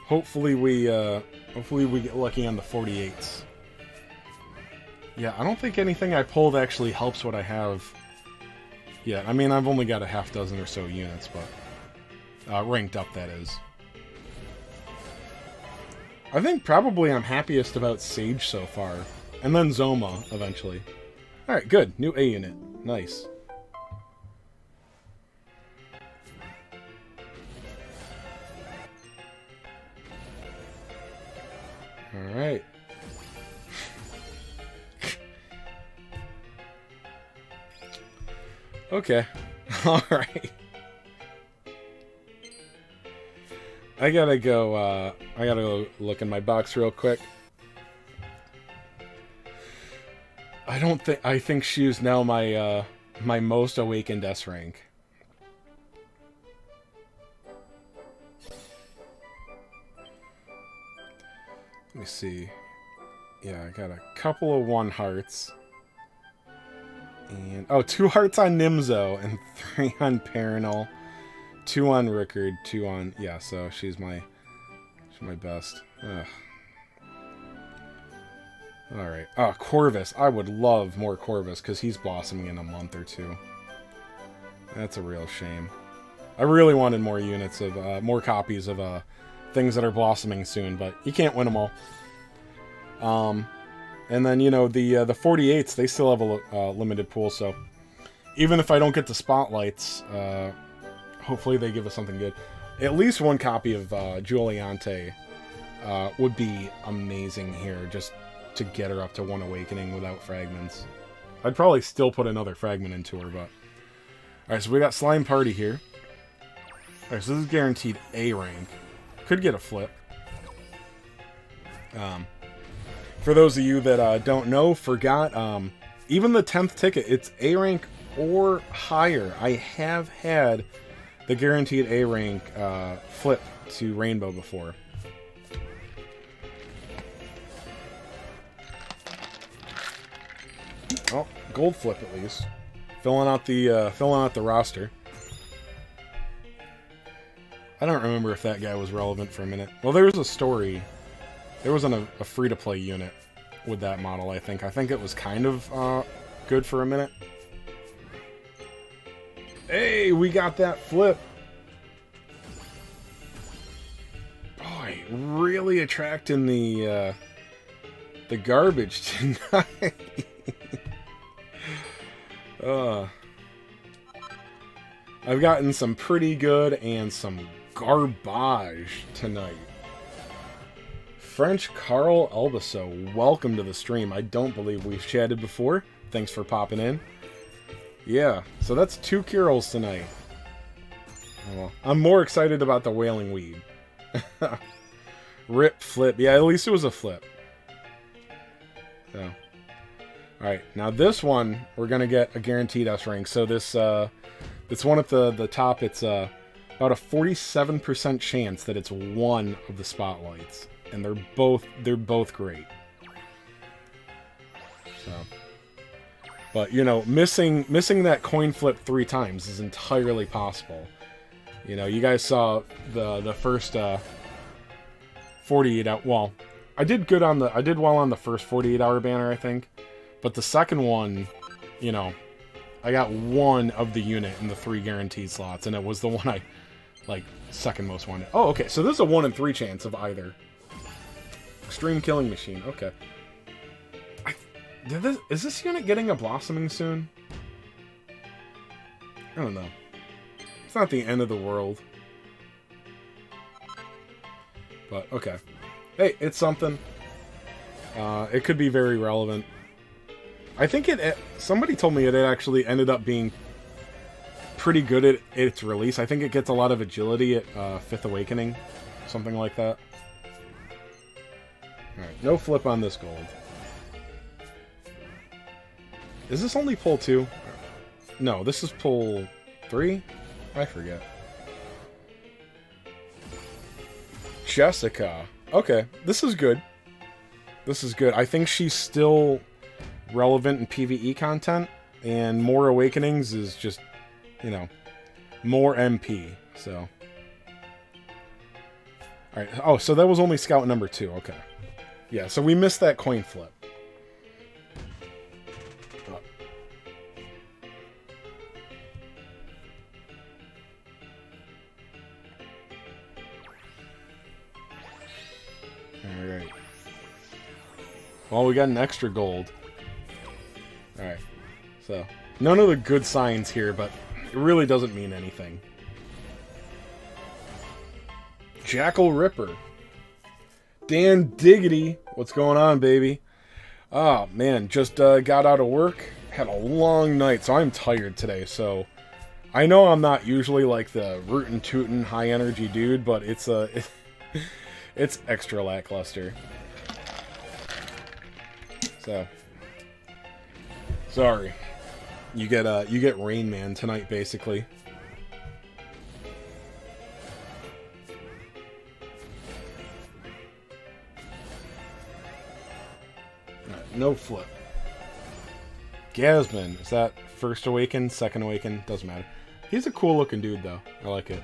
hopefully we get lucky on the 48s. Yeah, I don't think anything I pulled actually helps what I have. Yeah, I mean, I've only got a half dozen or so units, but ranked up, that is. I think probably I'm happiest about Sage so far, and then Zoma eventually. Alright, good. New A unit. Nice. Alright. Okay. Alright. I gotta go look in my box real quick. I think she's now my, my most awakened S rank. Let me see. Yeah, I got a couple of 1 hearts. And, oh, 2 hearts on Nimzo and 3 on Paranol. 2 on Rickard, 2 on... Yeah, so she's my best. Ugh. Alright. Oh, Corvus. I would love more Corvus, because he's blossoming in a month or 2. That's a real shame. I really wanted more units of... more copies of things that are blossoming soon, but you can't win them all. And then, you know, the 48s, they still have a limited pool, so... Even if I don't get the spotlights... hopefully they give us something good. At least 1 copy of Juliante would be amazing here, just to get her up to 1 awakening without fragments. I'd probably still put another fragment into her, but... Alright, so we got Slime Party here. Alright, so this is guaranteed A rank. Could get a flip. For those of you that don't know, forgot, even the 10th ticket, it's A rank or higher. I have had the guaranteed A rank flip to Rainbow before. Oh, gold flip at least. Filling out the roster. I don't remember if that guy was relevant for a minute. Well, there was a story. There wasn't a free-to-play unit with that model, I think. I think it was kind of good for a minute. Hey, we got that flip. Boy, really attracting the garbage tonight. I've gotten some pretty good and some garbage tonight. French Carl Elbaso, welcome to the stream. I don't believe we've chatted before. Thanks for popping in. Yeah, so that's 2 Kirils tonight. Oh, well. I'm more excited about the Wailing Weed. Rip flip. Yeah, at least it was a flip. So. Alright, now this one, we're going to get a guaranteed S rank. So this one at the top, it's about a 47% chance that it's one of the spotlights. And they're both great. So, but you know, missing that coin flip 3 times is entirely possible. You know, you guys saw the first 48 hour. Well, I did well on the first 48-hour banner, I think. But the second one, you know, I got one of the unit in the 3 guaranteed slots, and it was the one I, like, second most wanted. Oh, okay, so this is a 1 in 3 chance of either. Extreme Killing Machine, okay. Is this unit getting a blossoming soon? I don't know. It's not the end of the world. But, okay. Hey, it's something. It could be very relevant. I think somebody told me it actually ended up being pretty good at its release. I think it gets a lot of agility at 5th Awakening. Something like that. Alright, no flip on this gold. Is this only pull 2? No, this is pull 3? I forget. Jessica. Okay, this is good. This is good. I think she's still relevant in PvE content, and more Awakenings is just, you know, more MP, so. Alright, oh, so that was only scout number 2, okay. Yeah, so we missed that coin flip. Alright. Well, we got an extra gold. Alright. So, none of the good signs here, but it really doesn't mean anything. Jackal Ripper. Dan Diggity. What's going on, baby? Oh, man. Just got out of work. Had a long night, so I'm tired today. So, I know I'm not usually like the rootin' tootin' high energy dude, but it's it's extra lackluster. So, sorry. You get Rain Man tonight, basically. Right, no flip. Gasman, is that first awaken, second awaken? Doesn't matter. He's a cool looking dude, though. I like it.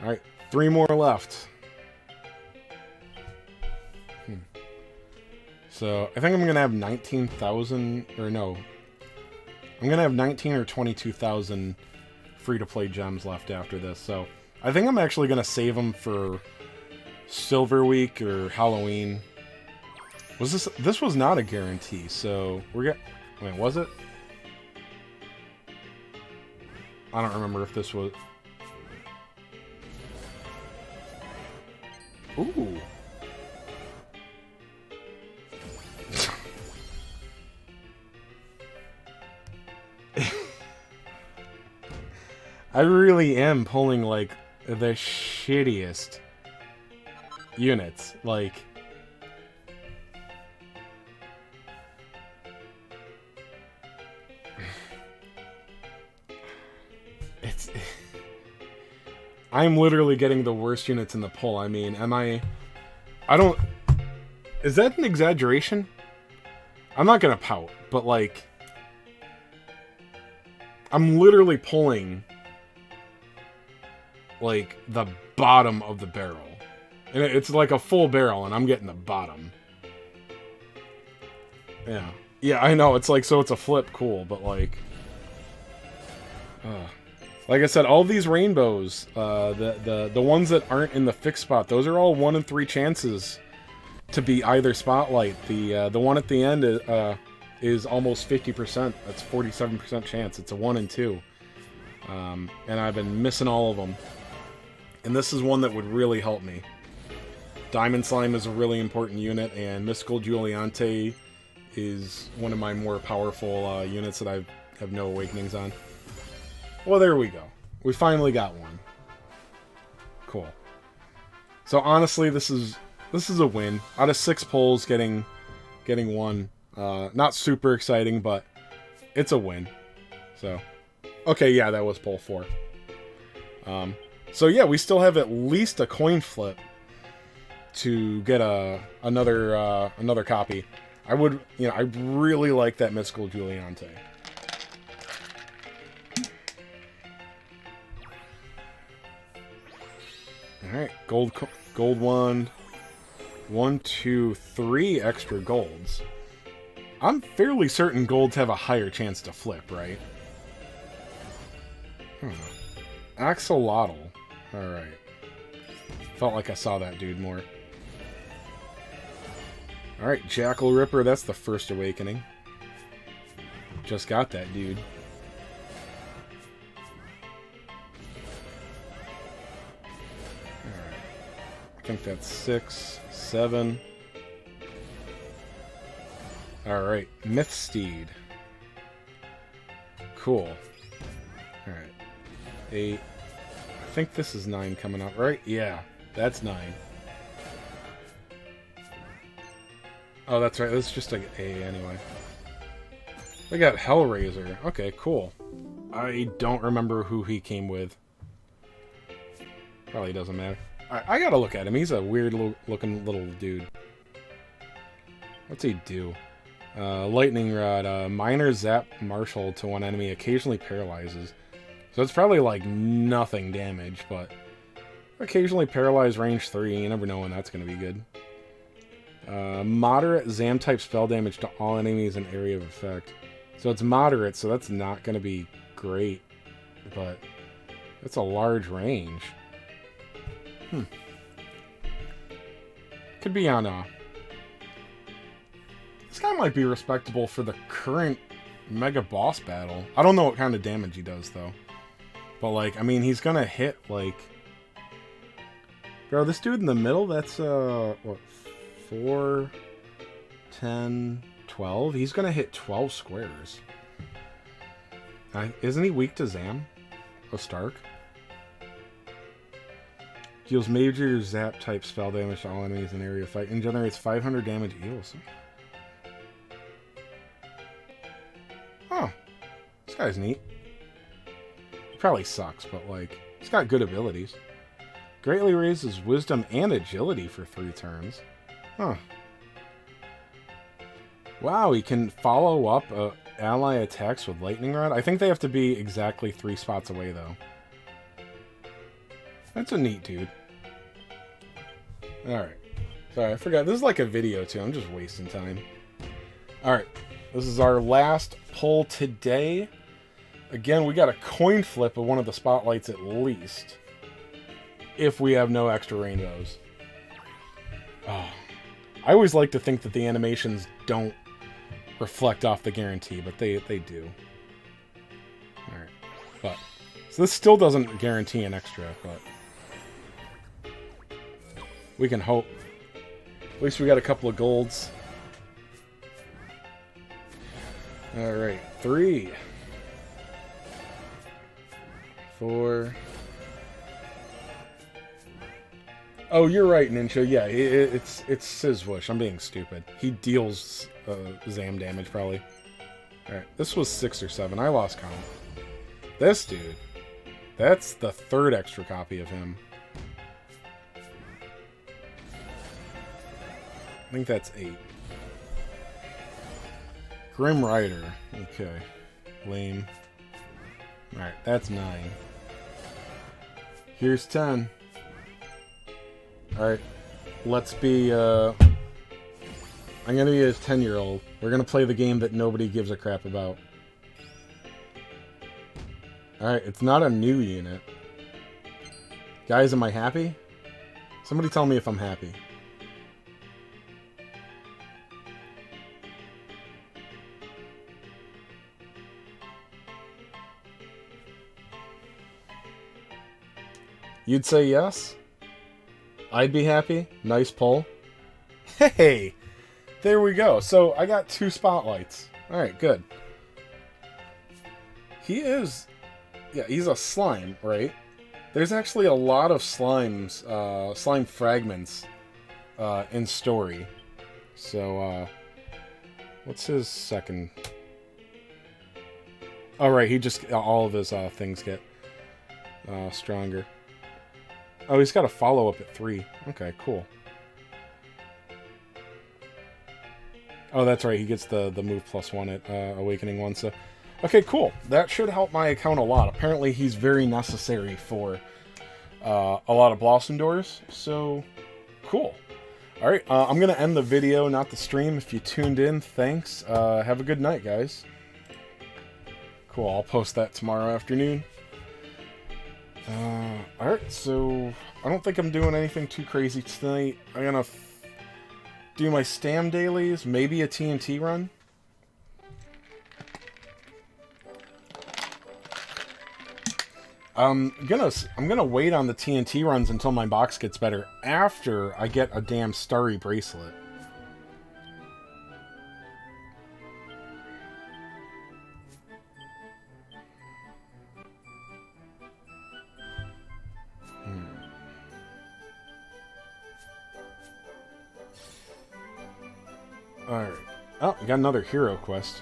All right, 3 more left. So, I think I'm going to have 19,000, or no. I'm going to have 19 or 22,000 free-to-play gems left after this. So, I think I'm actually going to save them for Silver Week or Halloween. Was this was not a guarantee, so wait, was it? I don't remember if this was... Ooh. I really am pulling, like, the shittiest units. Like... I'm literally getting the worst units in the pull. I mean, is that an exaggeration? I'm not gonna pout, but like... I'm literally pulling... like, the bottom of the barrel. And it's like a full barrel, and I'm getting the bottom. Yeah. Yeah, I know, it's like, so it's a flip, cool, but like... Like I said, all these rainbows, the ones that aren't in the fixed spot, those are all 1 in 3 chances to be either spotlight. The one at the end is almost 50%. That's 47% chance. It's a 1 in 2. And I've been missing all of them. And this is one that would really help me. Diamond Slime is a really important unit, and Mystical Giuliante is one of my more powerful units that I have no awakenings on. Well, there we go. We finally got one. Cool. So honestly, this is a win. Out of 6 pulls, getting 1. Not super exciting, but it's a win. So, okay, yeah, that was pull 4. So yeah, we still have at least a coin flip to get another copy. I really like that Mystical Giuliante. Alright, gold wand. 1, 2, 3 extra golds. I'm fairly certain golds have a higher chance to flip, right? Axolotl. Alright. Felt like I saw that dude more. Alright, Jackal Ripper, that's the first awakening. Just got that dude. Alright. I think that's 6, 7. Alright, Mythsteed. Cool. Alright. 8. I think this is 9 coming up, right? Yeah, that's 9. Oh, that's right. This is just an A anyway. We got Hellraiser. Okay, cool. I don't remember who he came with. Probably doesn't matter. I gotta look at him. He's a weird looking little dude. What's he do? Lightning Rod. Minor zap martial to one enemy. Occasionally paralyzes. So it's probably like nothing damage, but occasionally paralyze range 3. You never know when that's going to be good. Moderate Zam type spell damage to all enemies in area of effect. So it's moderate, so that's not going to be great, but that's a large range. Could be on a... This guy might be respectable for the current Mega Boss battle. I don't know what kind of damage he does, though. But, like, I mean, he's gonna hit, like... Bro, this dude in the middle, that's, what, 4, 10, 12? He's gonna hit 12 squares. Isn't he weak to Zam? Oh, Stark? Deals major zap type spell damage to all enemies in area of fight and generates 500 damage each. Oh, this guy's neat. He probably sucks, but like, he's got good abilities. Greatly raises wisdom and agility for 3 turns. Huh. Wow, he can follow up ally attacks with Lightning Rod. I think they have to be exactly 3 spots away, though. That's a neat dude. Alright. Sorry, I forgot. This is like a video, too. I'm just wasting time. Alright. This is our last pull today. Again, we got a coin flip of one of the spotlights at least. If we have no extra rainbows. Oh. I always like to think that the animations don't reflect off the guarantee, but they do. Alright. But, so this still doesn't guarantee an extra, but... we can hope. At least we got a couple of golds. Alright, 3, 4. Oh, you're right, Ninja. Yeah, it's Sizzwush. I'm being stupid. He deals Zam damage, probably. Alright, this was 6 or 7. I lost count. This dude. That's the 3rd extra copy of him. I think that's 8. Grim Rider. Okay. Lame. Alright, that's 9. Here's 10. Alright. Let's be, I'm gonna be a 10-year-old. We're gonna play the game that nobody gives a crap about. Alright, it's not a new unit. Guys, am I happy? Somebody tell me if I'm happy. You'd say yes? I'd be happy. Nice pull. Hey! There we go. So, I got 2 spotlights. Alright, good. He is... yeah, he's a slime, right? There's actually a lot of slimes, slime fragments, in story. So, what's his second... oh, right, he just... all of his, things get, stronger. Oh, he's got a follow-up at 3. Okay, cool. Oh, that's right. He gets the move +1 at Awakening 1. So, okay, cool. That should help my account a lot. Apparently, he's very necessary for a lot of Blossom Doors. So, cool. Alright, I'm going to end the video, not the stream. If you tuned in, thanks. Have a good night, guys. Cool, I'll post that tomorrow afternoon. Alright, so I don't think I'm doing anything too crazy tonight. I'm going to do my Stam dailies, maybe a TNT run. I'm gonna wait on the TNT runs until my box gets better after I get a damn starry bracelet. Alright. Oh, we got another hero quest.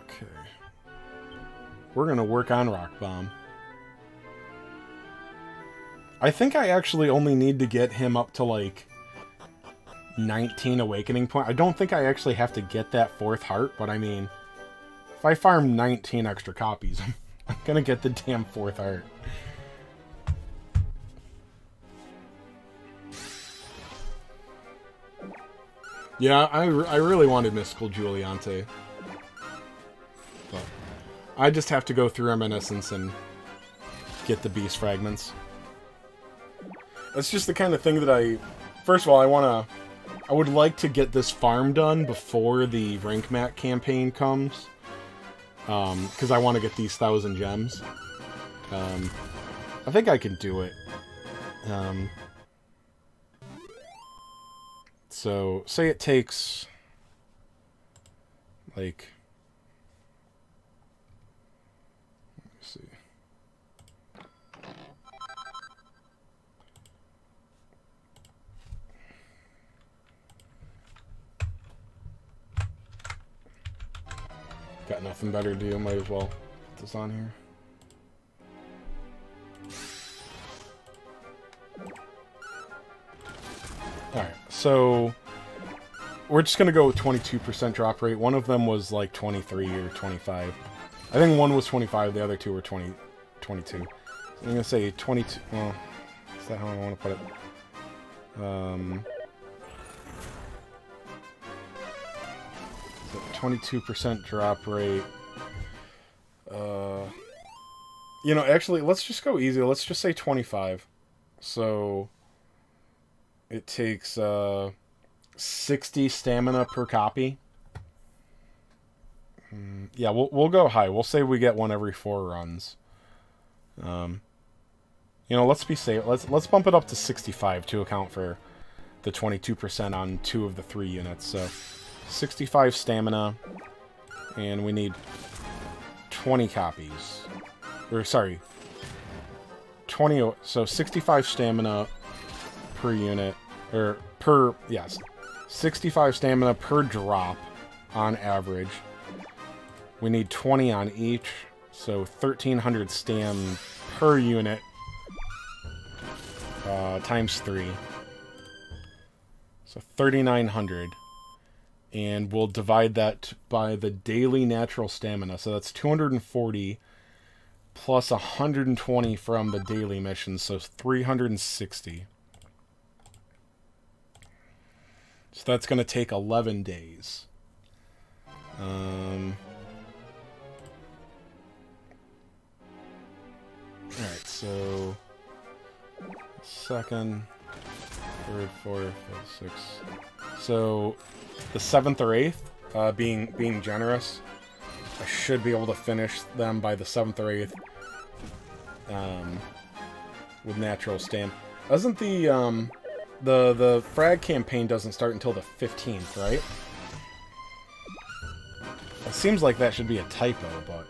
Okay. We're gonna work on Rock Bomb. I think I actually only need to get him up to, like, 19 awakening point. I don't think I actually have to get that 4th heart, but I mean, if I farm 19 extra copies, I'm gonna get the damn 4th heart. Yeah, I really wanted Mystical Juliante. But I just have to go through Reminiscence and get the Beast Fragments. That's just the kind of thing that I... First of all, I would like to get this farm done before the Rank Mat campaign comes. Because I want to get these 1,000 gems. I think I can do it. So, say it takes, like, let me see. Got nothing better to do, might as well put this on here. Alright, so we're just going to go with 22% drop rate. One of them was like 23 or 25. I think one was 25, the other two were 22. So I'm going to say 22. Well, is that how I want to put it? 22% drop rate. You know, actually, let's just go easy. Let's just say 25. So it takes 60 stamina per copy. Yeah, we'll go high. We'll say we get one every 4 runs. You know, let's be safe. Let's bump it up to 65 to account for the 22% on 2 of the 3 units. So 65 stamina, and we need 20 copies. Or sorry, 20. So 65 stamina per unit, or per, yes, 65 stamina per drop on average. We need 20 on each, so 1,300 stam per unit times 3. So 3,900. And we'll divide that by the daily natural stamina. So that's 240 plus 120 from the daily missions, so 360. So that's going to take 11 days. Alright, so second, third, fourth, fifth, sixth. So the 7th or 8th, being generous, I should be able to finish them by the 7th or 8th with natural stam. Doesn't the frag campaign doesn't start until the 15th, right? It seems like that should be a typo, but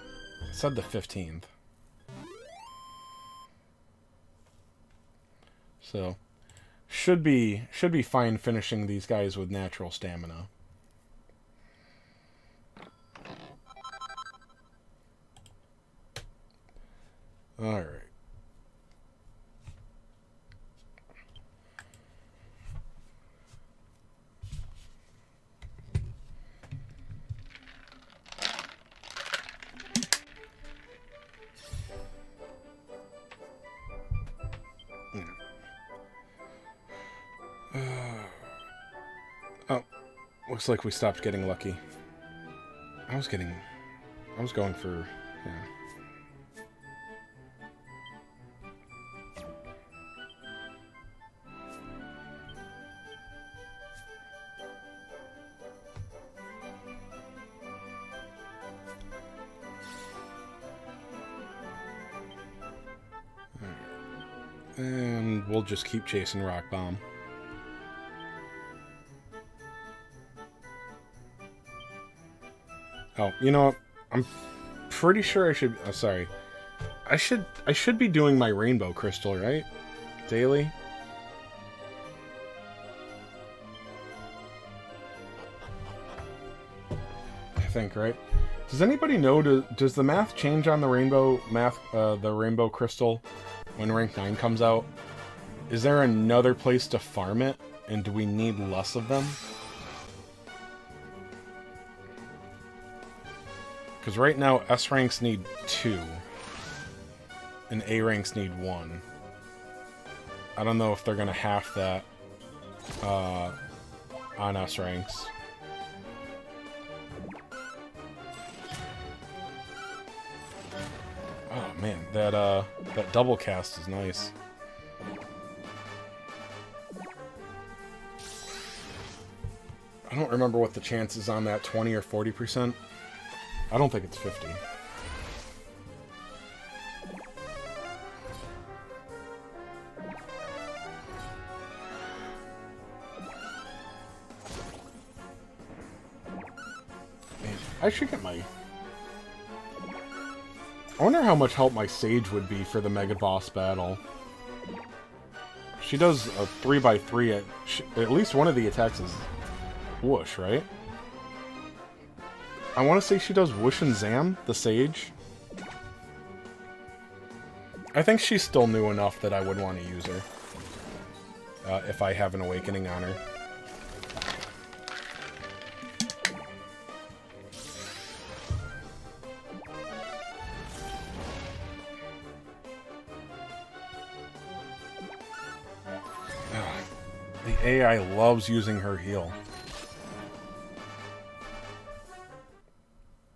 it said the 15th. So should be fine finishing these guys with natural stamina. All right. Oh, looks like we stopped getting lucky. I was going for, yeah. And we'll just keep chasing Rock Bomb. Oh, you know what? I'm pretty sure I should... Oh, sorry. I should be doing my Rainbow Crystal, right? Daily? I think, right? Does anybody know, does the math change on the Rainbow Crystal when rank 9 comes out? Is there another place to farm it? And do we need less of them? Because right now, S ranks need 2. And A ranks need 1. I don't know if they're going to half that on S ranks. Oh man, that double cast is nice. I don't remember what the chances on that, 20 or 40%. I don't think it's 50. Man, I should get my... I wonder how much help my Sage would be for the Mega Boss battle. She does a 3x3 at least one of the attacks is whoosh, right? I want to say she does whoosh and zam, the Sage. I think she's still new enough that I would want to use her. If I have an awakening on her. The AI loves using her heal.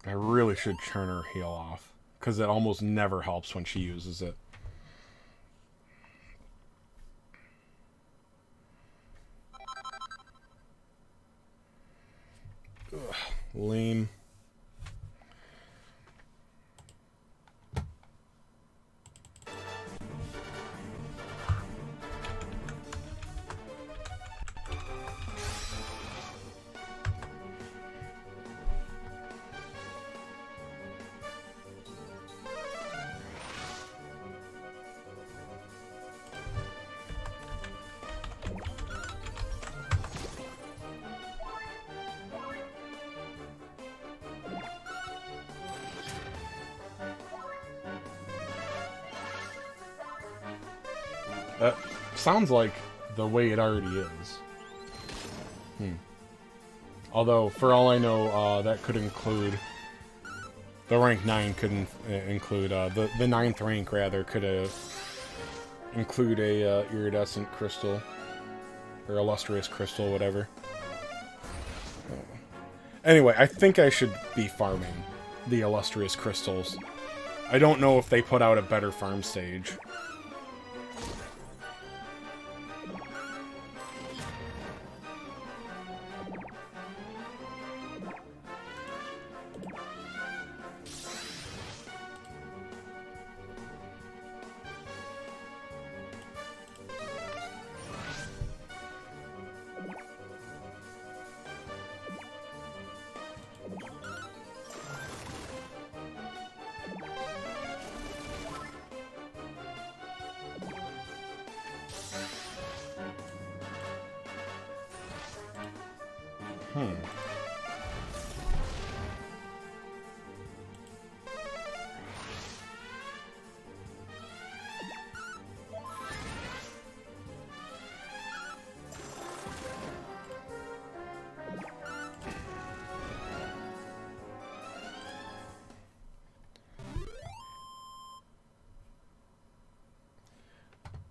I really should turn her heal off, because it almost never helps when she uses it. Ugh, lame. That sounds like the way it already is. Although, for all I know, that could include... The rank 9 could include... the 9th rank, rather, could include a iridescent crystal. Or illustrious crystal, whatever. Anyway, I think I should be farming the illustrious crystals. I don't know if they put out a better farm stage.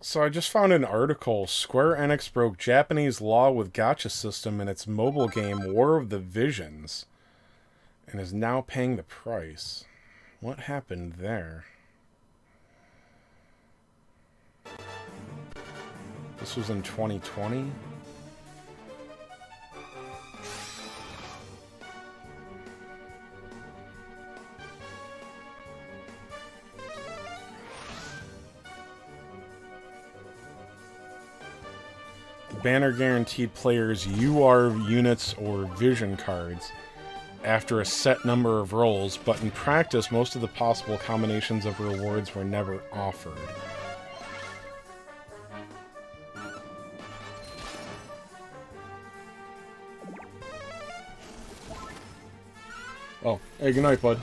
So I just found an article. Square Enix broke Japanese law with gacha system in its mobile game War of the Visions and is now paying the price. What happened there? This was in 2020? The banner guaranteed players UR units or vision cards after a set number of rolls, but in practice, most of the possible combinations of rewards were never offered. Oh, hey, good night, bud.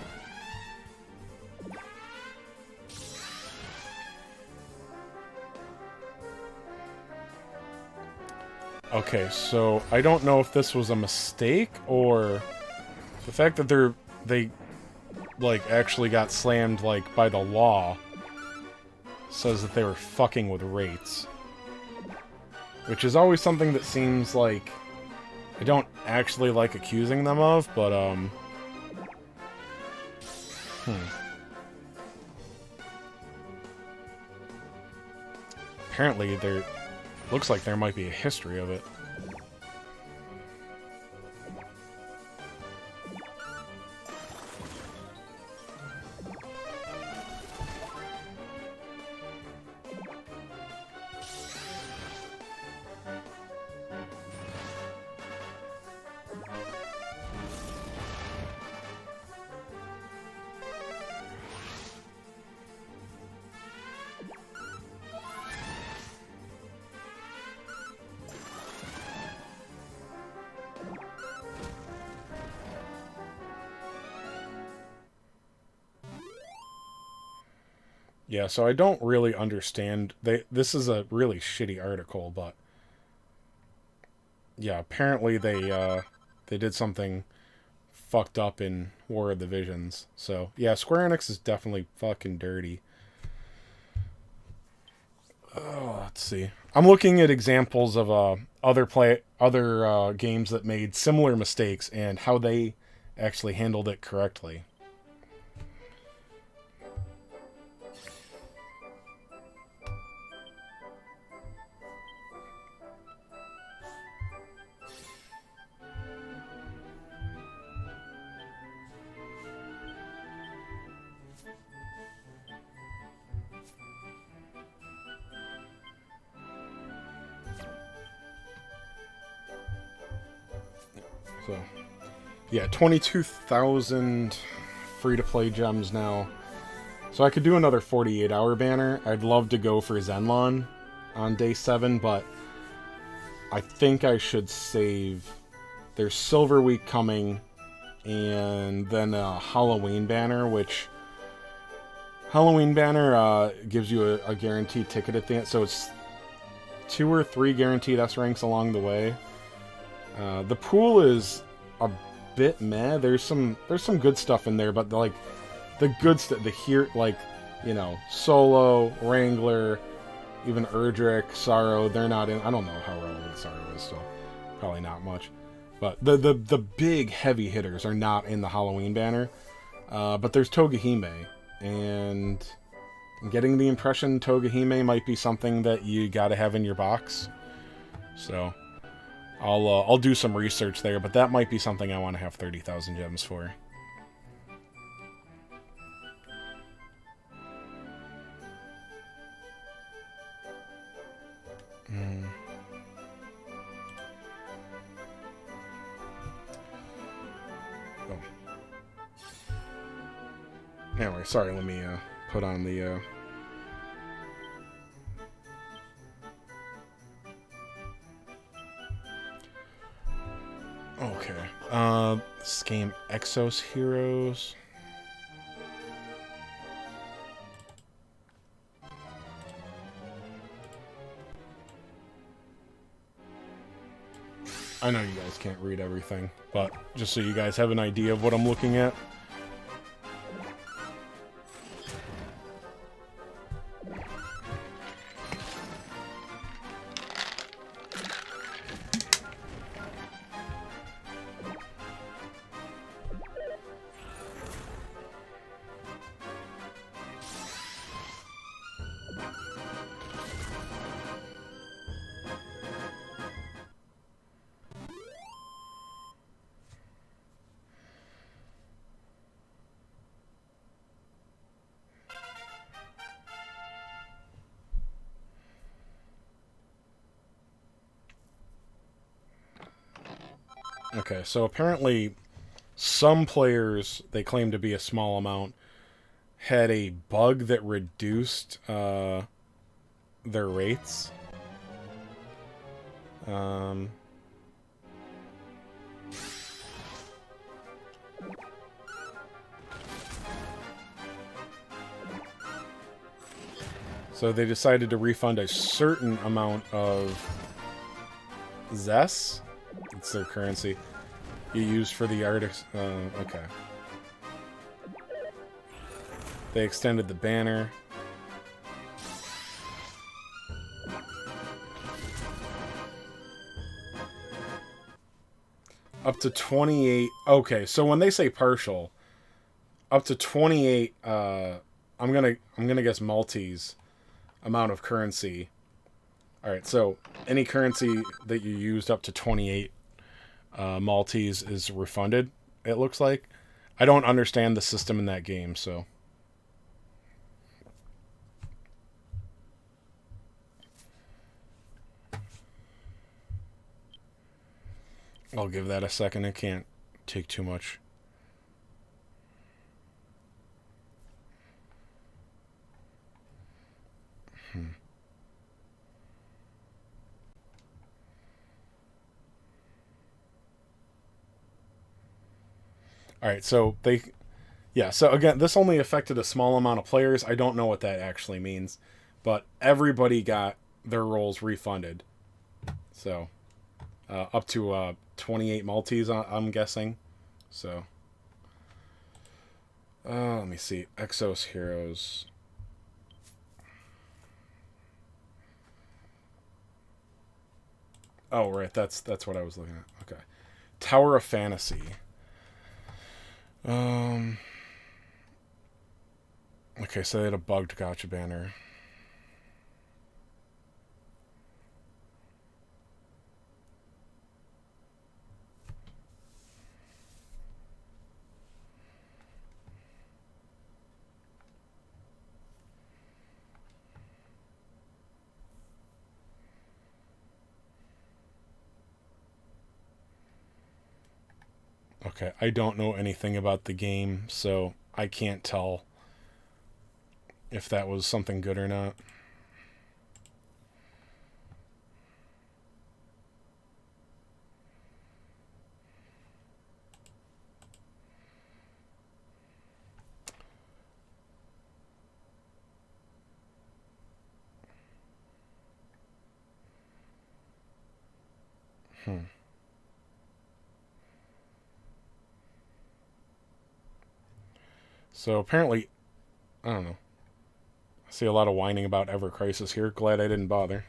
Okay, so I don't know if this was a mistake or the fact that they like actually got slammed like by the law says that they were fucking with rates, which is always something that seems like I don't actually like accusing them of, but apparently there looks like there might be a history of it. Yeah, so I don't really understand. This is a really shitty article, but yeah, apparently they did something fucked up in War of the Visions. So yeah, Square Enix is definitely fucking dirty. Oh, let's see. I'm looking at examples of other games that made similar mistakes and how they actually handled it correctly. So, yeah, 22,000 free-to-play gems now. So I could do another 48-hour banner. I'd love to go for Zenlon on day 7, but I think I should save. There's Silver Week coming, and then a Halloween banner, which Halloween banner gives you a guaranteed ticket at the end. So it's 2 or 3 guaranteed S ranks along the way. The pool is a bit meh. There's some good stuff in there, but the good stuff, Solo, Wrangler, even Erdrick, Sorrow, they're not in. I don't know how relevant Sorrow is, so probably not much. But the big heavy hitters are not in the Halloween banner. But there's Togahime, and I'm getting the impression Togahime might be something that you gotta have in your box. So I'll do some research there, but that might be something I want to have 30,000 gems for. Oh. Anyway, sorry, let me put on the okay. This game, Exos Heroes. I know you guys can't read everything, but just so you guys have an idea of what I'm looking at. Okay, so apparently some players, they claim to be a small amount, had a bug that reduced their rates. Um, so they decided to refund a certain amount of Zess. It's their currency. You use for the artist. Okay. They extended the banner. Up to 28. Okay, so when they say partial, up to 28. I'm gonna guess Maltese amount of currency. All right, so any currency that you used up to 28 Maltese is refunded. It looks like. I don't understand the system in that game, so. I'll give that a second. It can't take too much. All right, so yeah, so again, this only affected a small amount of players. I don't know what that actually means, but everybody got their rolls refunded. So, up to 28 Maltese, I'm guessing. So, let me see. Exos Heroes. Oh, right, that's what I was looking at. Okay. Tower of Fantasy. Okay, so they had a bugged gotcha banner. Okay, I don't know anything about the game, so I can't tell if that was something good or not. So apparently, I don't know. I see a lot of whining about Ever Crisis here. Glad I didn't bother.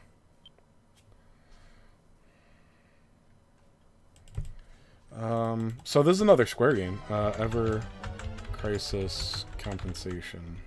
So this is another Square game. Ever Crisis Compensation.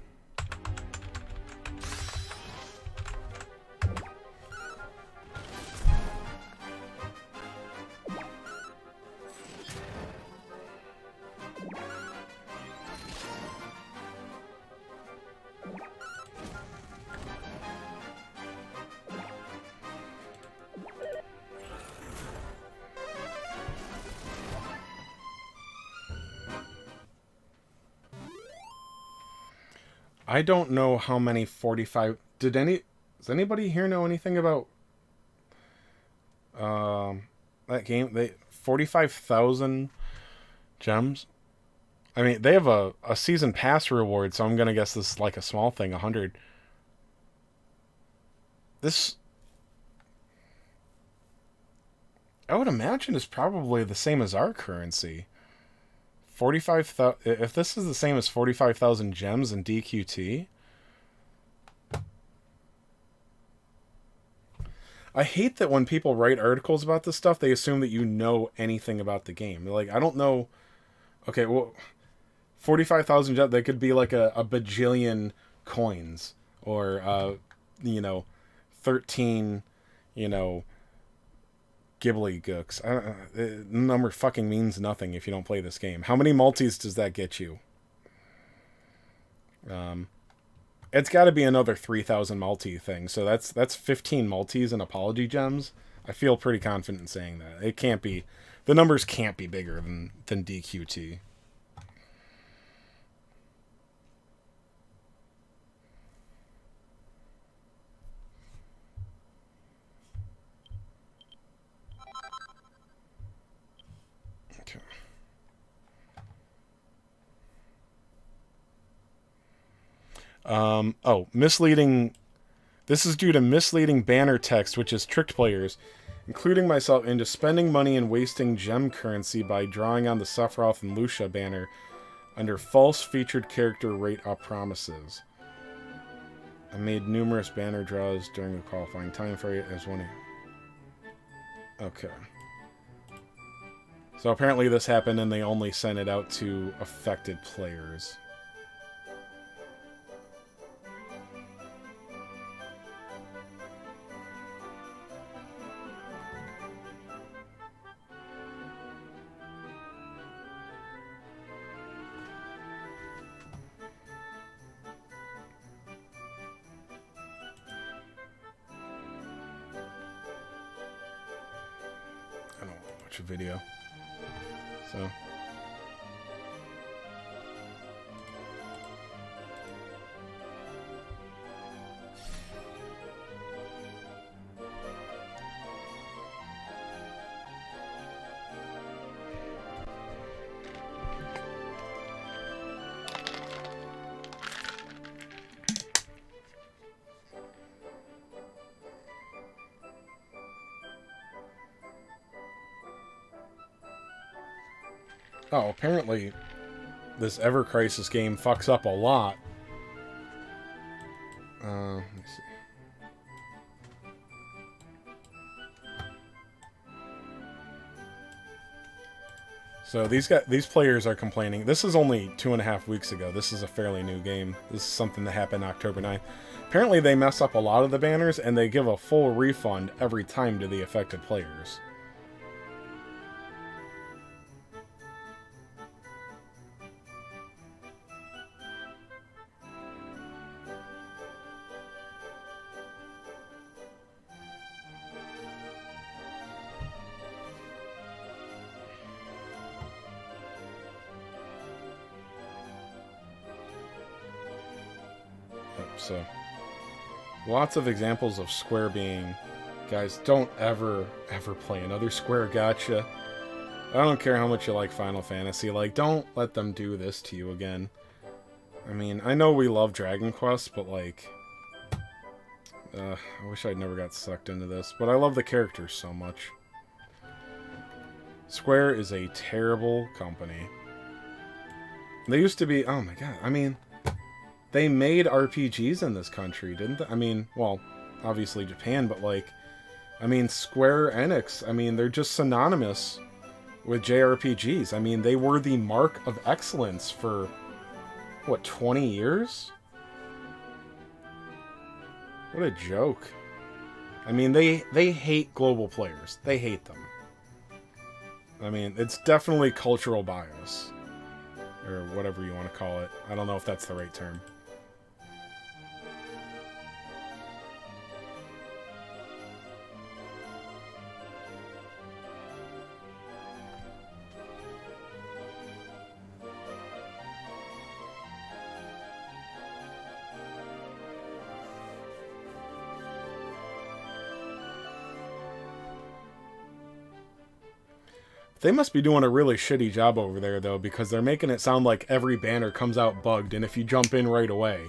I don't know how many 45. Does anybody here know anything about that game? 45,000 gems. I mean, they have a season pass reward, so I'm gonna guess this is like a small thing, 100. This, I would imagine, is probably the same as our currency. 45,000. If this is the same as 45,000 gems in DQT, I hate that when people write articles about this stuff, they assume that you know anything about the game. Like, I don't know. Okay, well, 45,000 gems, they could be like a bajillion coins, or 13, you know, Ghibli gooks. The number fucking means nothing if you don't play this game. How many multis does that get you? It's got to be another 3,000 multi thing. So that's 15 multis and apology gems. I feel pretty confident in saying that. It can't be the numbers can't be bigger than DQT. Okay. Oh, misleading. This is due to misleading banner text, which has tricked players, including myself, into spending money and wasting gem currency by drawing on the Sephiroth and Lucia banner under false featured character rate up promises. I made numerous banner draws during the qualifying time for it as one. Okay. So apparently this happened and they only sent it out to affected players. I don't want to watch a video. So. Oh, apparently this Ever Crisis game fucks up a lot. Let me see. So these players are complaining. This is only 2.5 weeks ago. This is a fairly new game. This is something that happened October 9th. Apparently they mess up a lot of the banners and they give a full refund every time to the affected players. So, lots of examples of Square being, guys, don't ever play another Square gacha. I don't care how much you like Final Fantasy, like, don't let them do this to you again. I mean, I know we love Dragon Quest, but like, I wish I'd never got sucked into this, but I love the characters so much. Square is a terrible company. They used to be, oh my god, I mean, they made RPGs in this country, didn't they? I mean, well, obviously Japan, but like, I mean, Square Enix, I mean, they're just synonymous with JRPGs. I mean, they were the mark of excellence for, what, 20 years? What a joke. I mean, they hate global players. They hate them. I mean, it's definitely cultural bias. Or whatever you want to call it. I don't know if that's the right term. They must be doing a really shitty job over there, though, because they're making it sound like every banner comes out bugged, and if you jump in right away,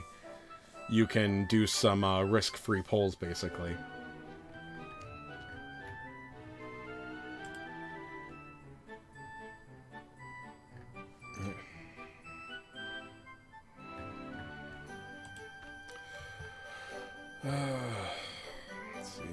you can do some risk-free pulls, basically. Let's see.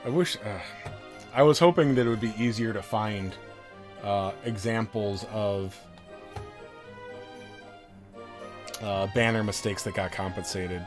I wish... I was hoping that it would be easier to find examples of banner mistakes that got compensated.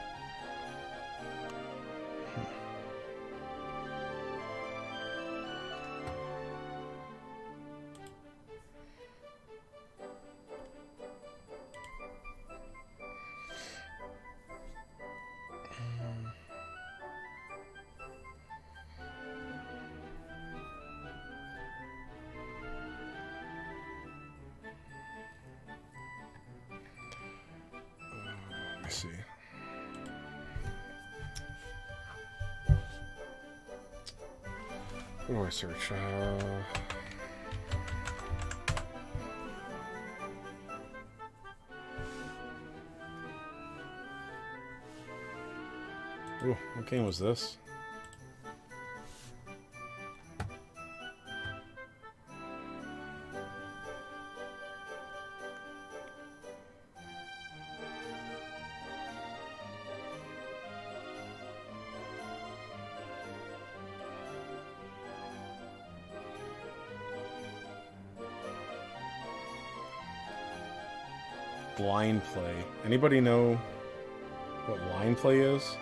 Let me see. What do I search? Ooh, what game was this? Line play. Anybody know what line play is?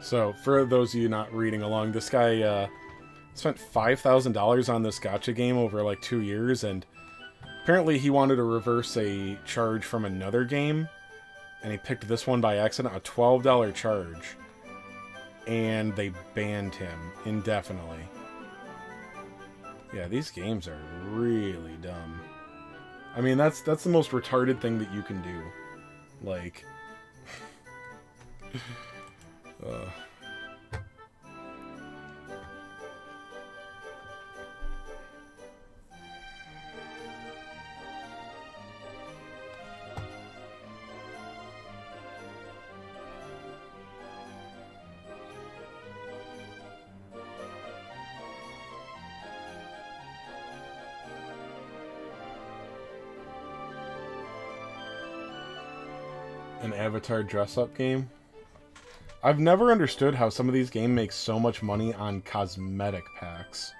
So, for those of you not reading along, this guy spent $5,000 on this gacha game over like 2 years, and apparently he wanted to reverse a charge from another game, and he picked this one by accident, a $12 charge, and they banned him indefinitely. Yeah, these games are really dumb. I mean, that's the most retarded thing that you can do. Like... An Avatar dress-up game? I've never understood how some of these games make so much money on cosmetic packs.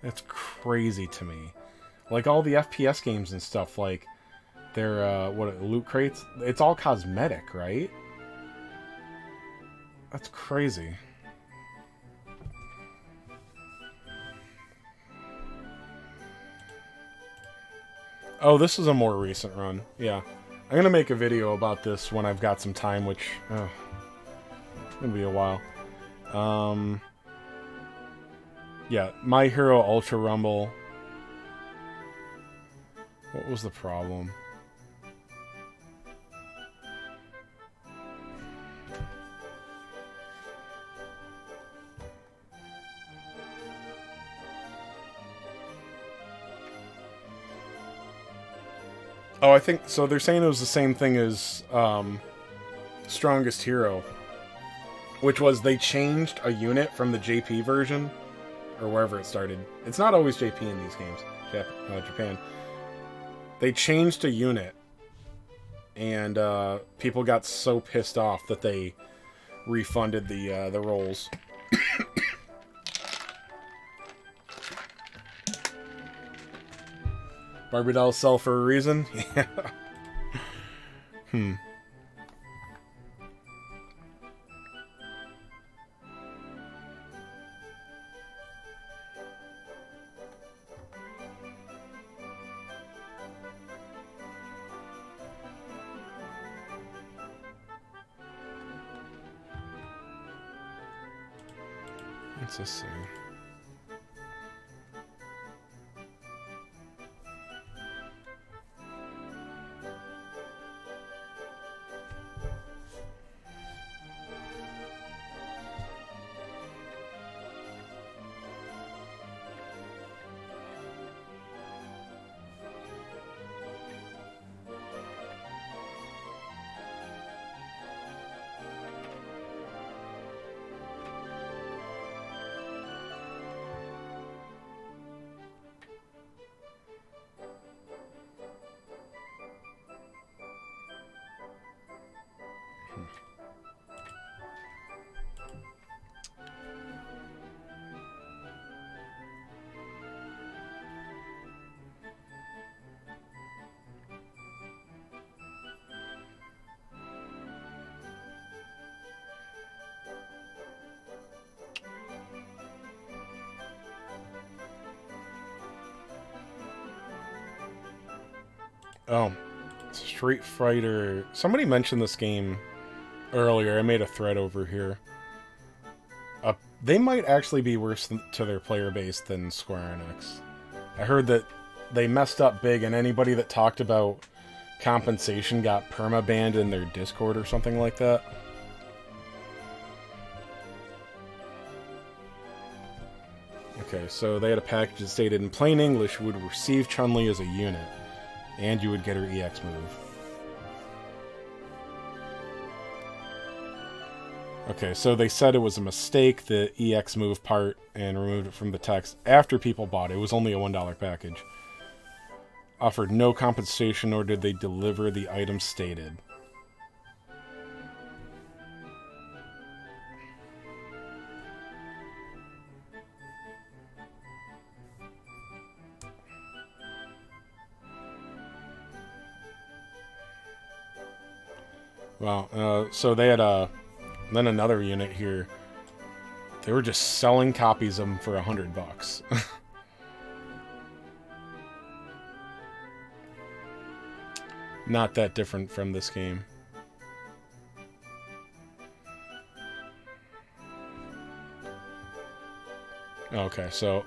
That's crazy to me. Like all the FPS games and stuff, like their loot crates, it's all cosmetic, right? That's crazy. Oh, this is a more recent run. Yeah. I'm going to make a video about this when I've got some time, which... It'll be a while. Yeah, My Hero Ultra Rumble. What was the problem? Oh, I think... So they're saying it was the same thing as Strongest Hero. Which was they changed a unit from the JP version, or wherever it started. It's not always JP in these games, Japan. They changed a unit, and people got so pissed off that they refunded the rolls. Barbie dolls sell for a reason? Yeah. Let's just see. Oh, Street Fighter. Somebody mentioned this game earlier. I made a thread over here. They might actually be worse to their player base than Square Enix. I heard that they messed up big, and anybody that talked about compensation got perma-banned in their Discord or something like that. Okay, so they had a package that stated in plain English you would receive Chun-Li as a unit, and you would get her EX move. Okay, so they said it was a mistake, the EX move part, and removed it from the text after people bought it. It was only a $1 package. Offered no compensation, nor did they deliver the item stated. Well, so they had then another unit here. They were just selling copies of them for $100. Not that different from this game. Okay, so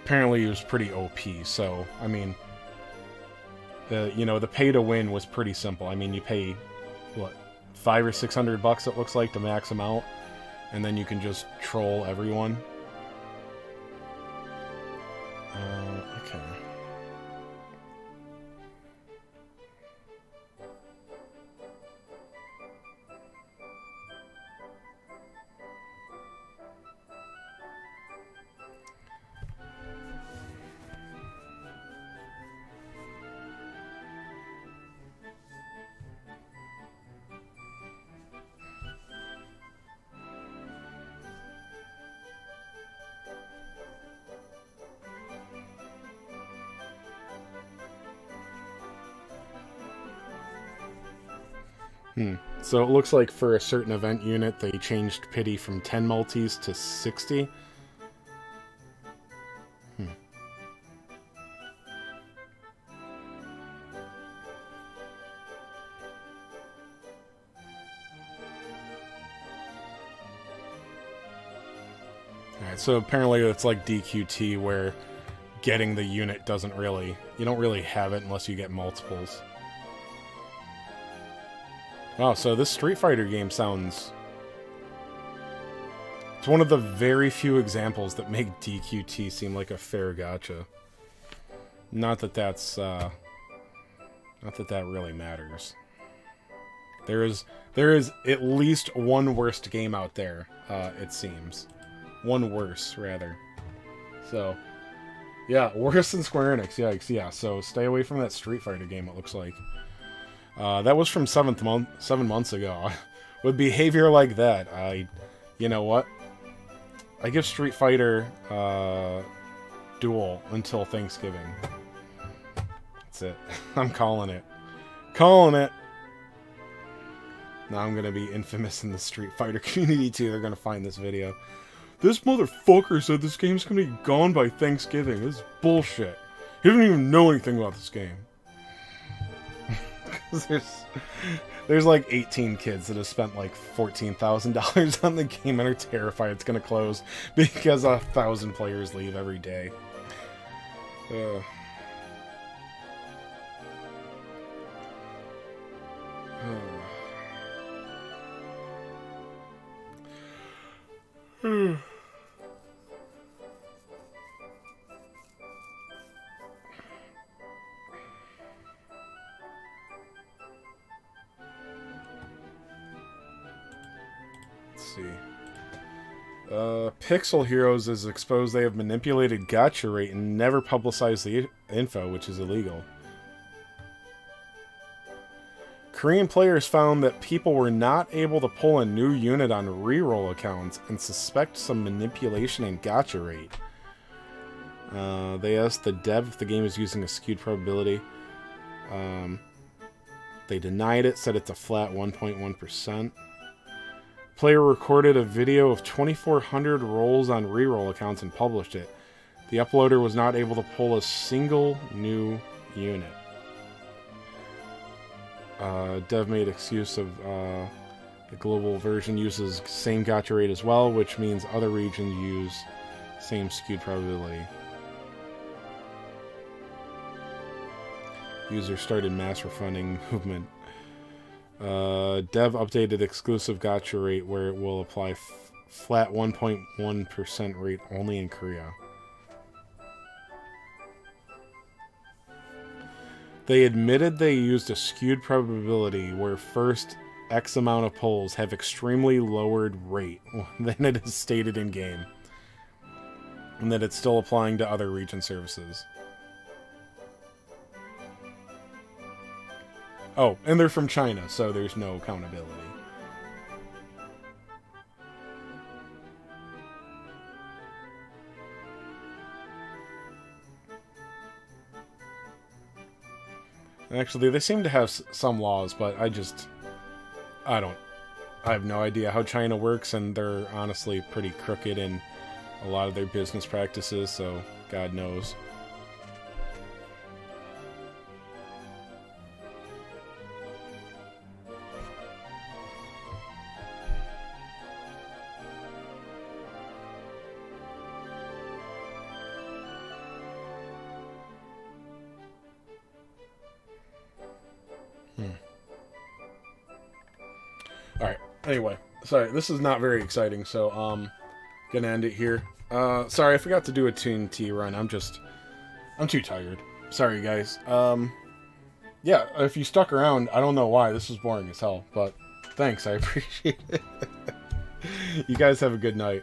apparently it was pretty OP. So I mean, you know, the pay to win was pretty simple. I mean, you pay what, $500 or $600 it looks like to max them out, and then you can just troll everyone. Okay. So it looks like for a certain event unit, they changed pity from 10 multis to 60. Alright, so apparently it's like DQT where getting the unit doesn't really... You don't really have it unless you get multiples. Wow, so this Street Fighter game sounds... It's one of the very few examples that make DQT seem like a fair gacha. Not that that's, not that that really matters. There is at least one worst game out there, it seems. One worse, rather. So, yeah, worse than Square Enix, yikes, yeah. So stay away from that Street Fighter game, it looks like. That was from 7 months ago. With behavior like that, you know what? I give Street Fighter Duel until Thanksgiving. That's it. I'm calling it. Calling it! Now I'm gonna be infamous in the Street Fighter community too. They're gonna find this video. This motherfucker said this game's gonna be gone by Thanksgiving. This is bullshit. He doesn't even know anything about this game. There's like 18 kids that have spent like $14,000 on the game and are terrified it's gonna close because 1,000 players leave every day. See. Pixel Heroes is exposed they have manipulated gacha rate and never publicized the info, which is illegal. Korean players found that people were not able to pull a new unit on reroll accounts and suspect some manipulation in gacha rate. They asked the dev if the game is using a skewed probability. They denied it, said it's a flat 1.1%. Player recorded a video of 2,400 rolls on reroll accounts and published it. The uploader was not able to pull a single new unit. Dev made excuse of the global version uses same gotcha rate as well, which means other regions use same skewed probability. User started mass refunding movement. Dev updated exclusive gotcha rate where it will apply flat 1.1% rate only in Korea. They admitted they used a skewed probability where first X amount of polls have extremely lowered rate than it is stated in game, and that it's still applying to other region services. Oh, and they're from China, so there's no accountability. Actually, they seem to have some laws, but I have no idea how China works, and they're honestly pretty crooked in a lot of their business practices, so God knows. Alright, anyway. Sorry, this is not very exciting, so, gonna end it here. Sorry, I forgot to do a TNT run. I'm too tired. Sorry, guys. Yeah, if you stuck around, I don't know why. This was boring as hell, but thanks, I appreciate it. You guys have a good night.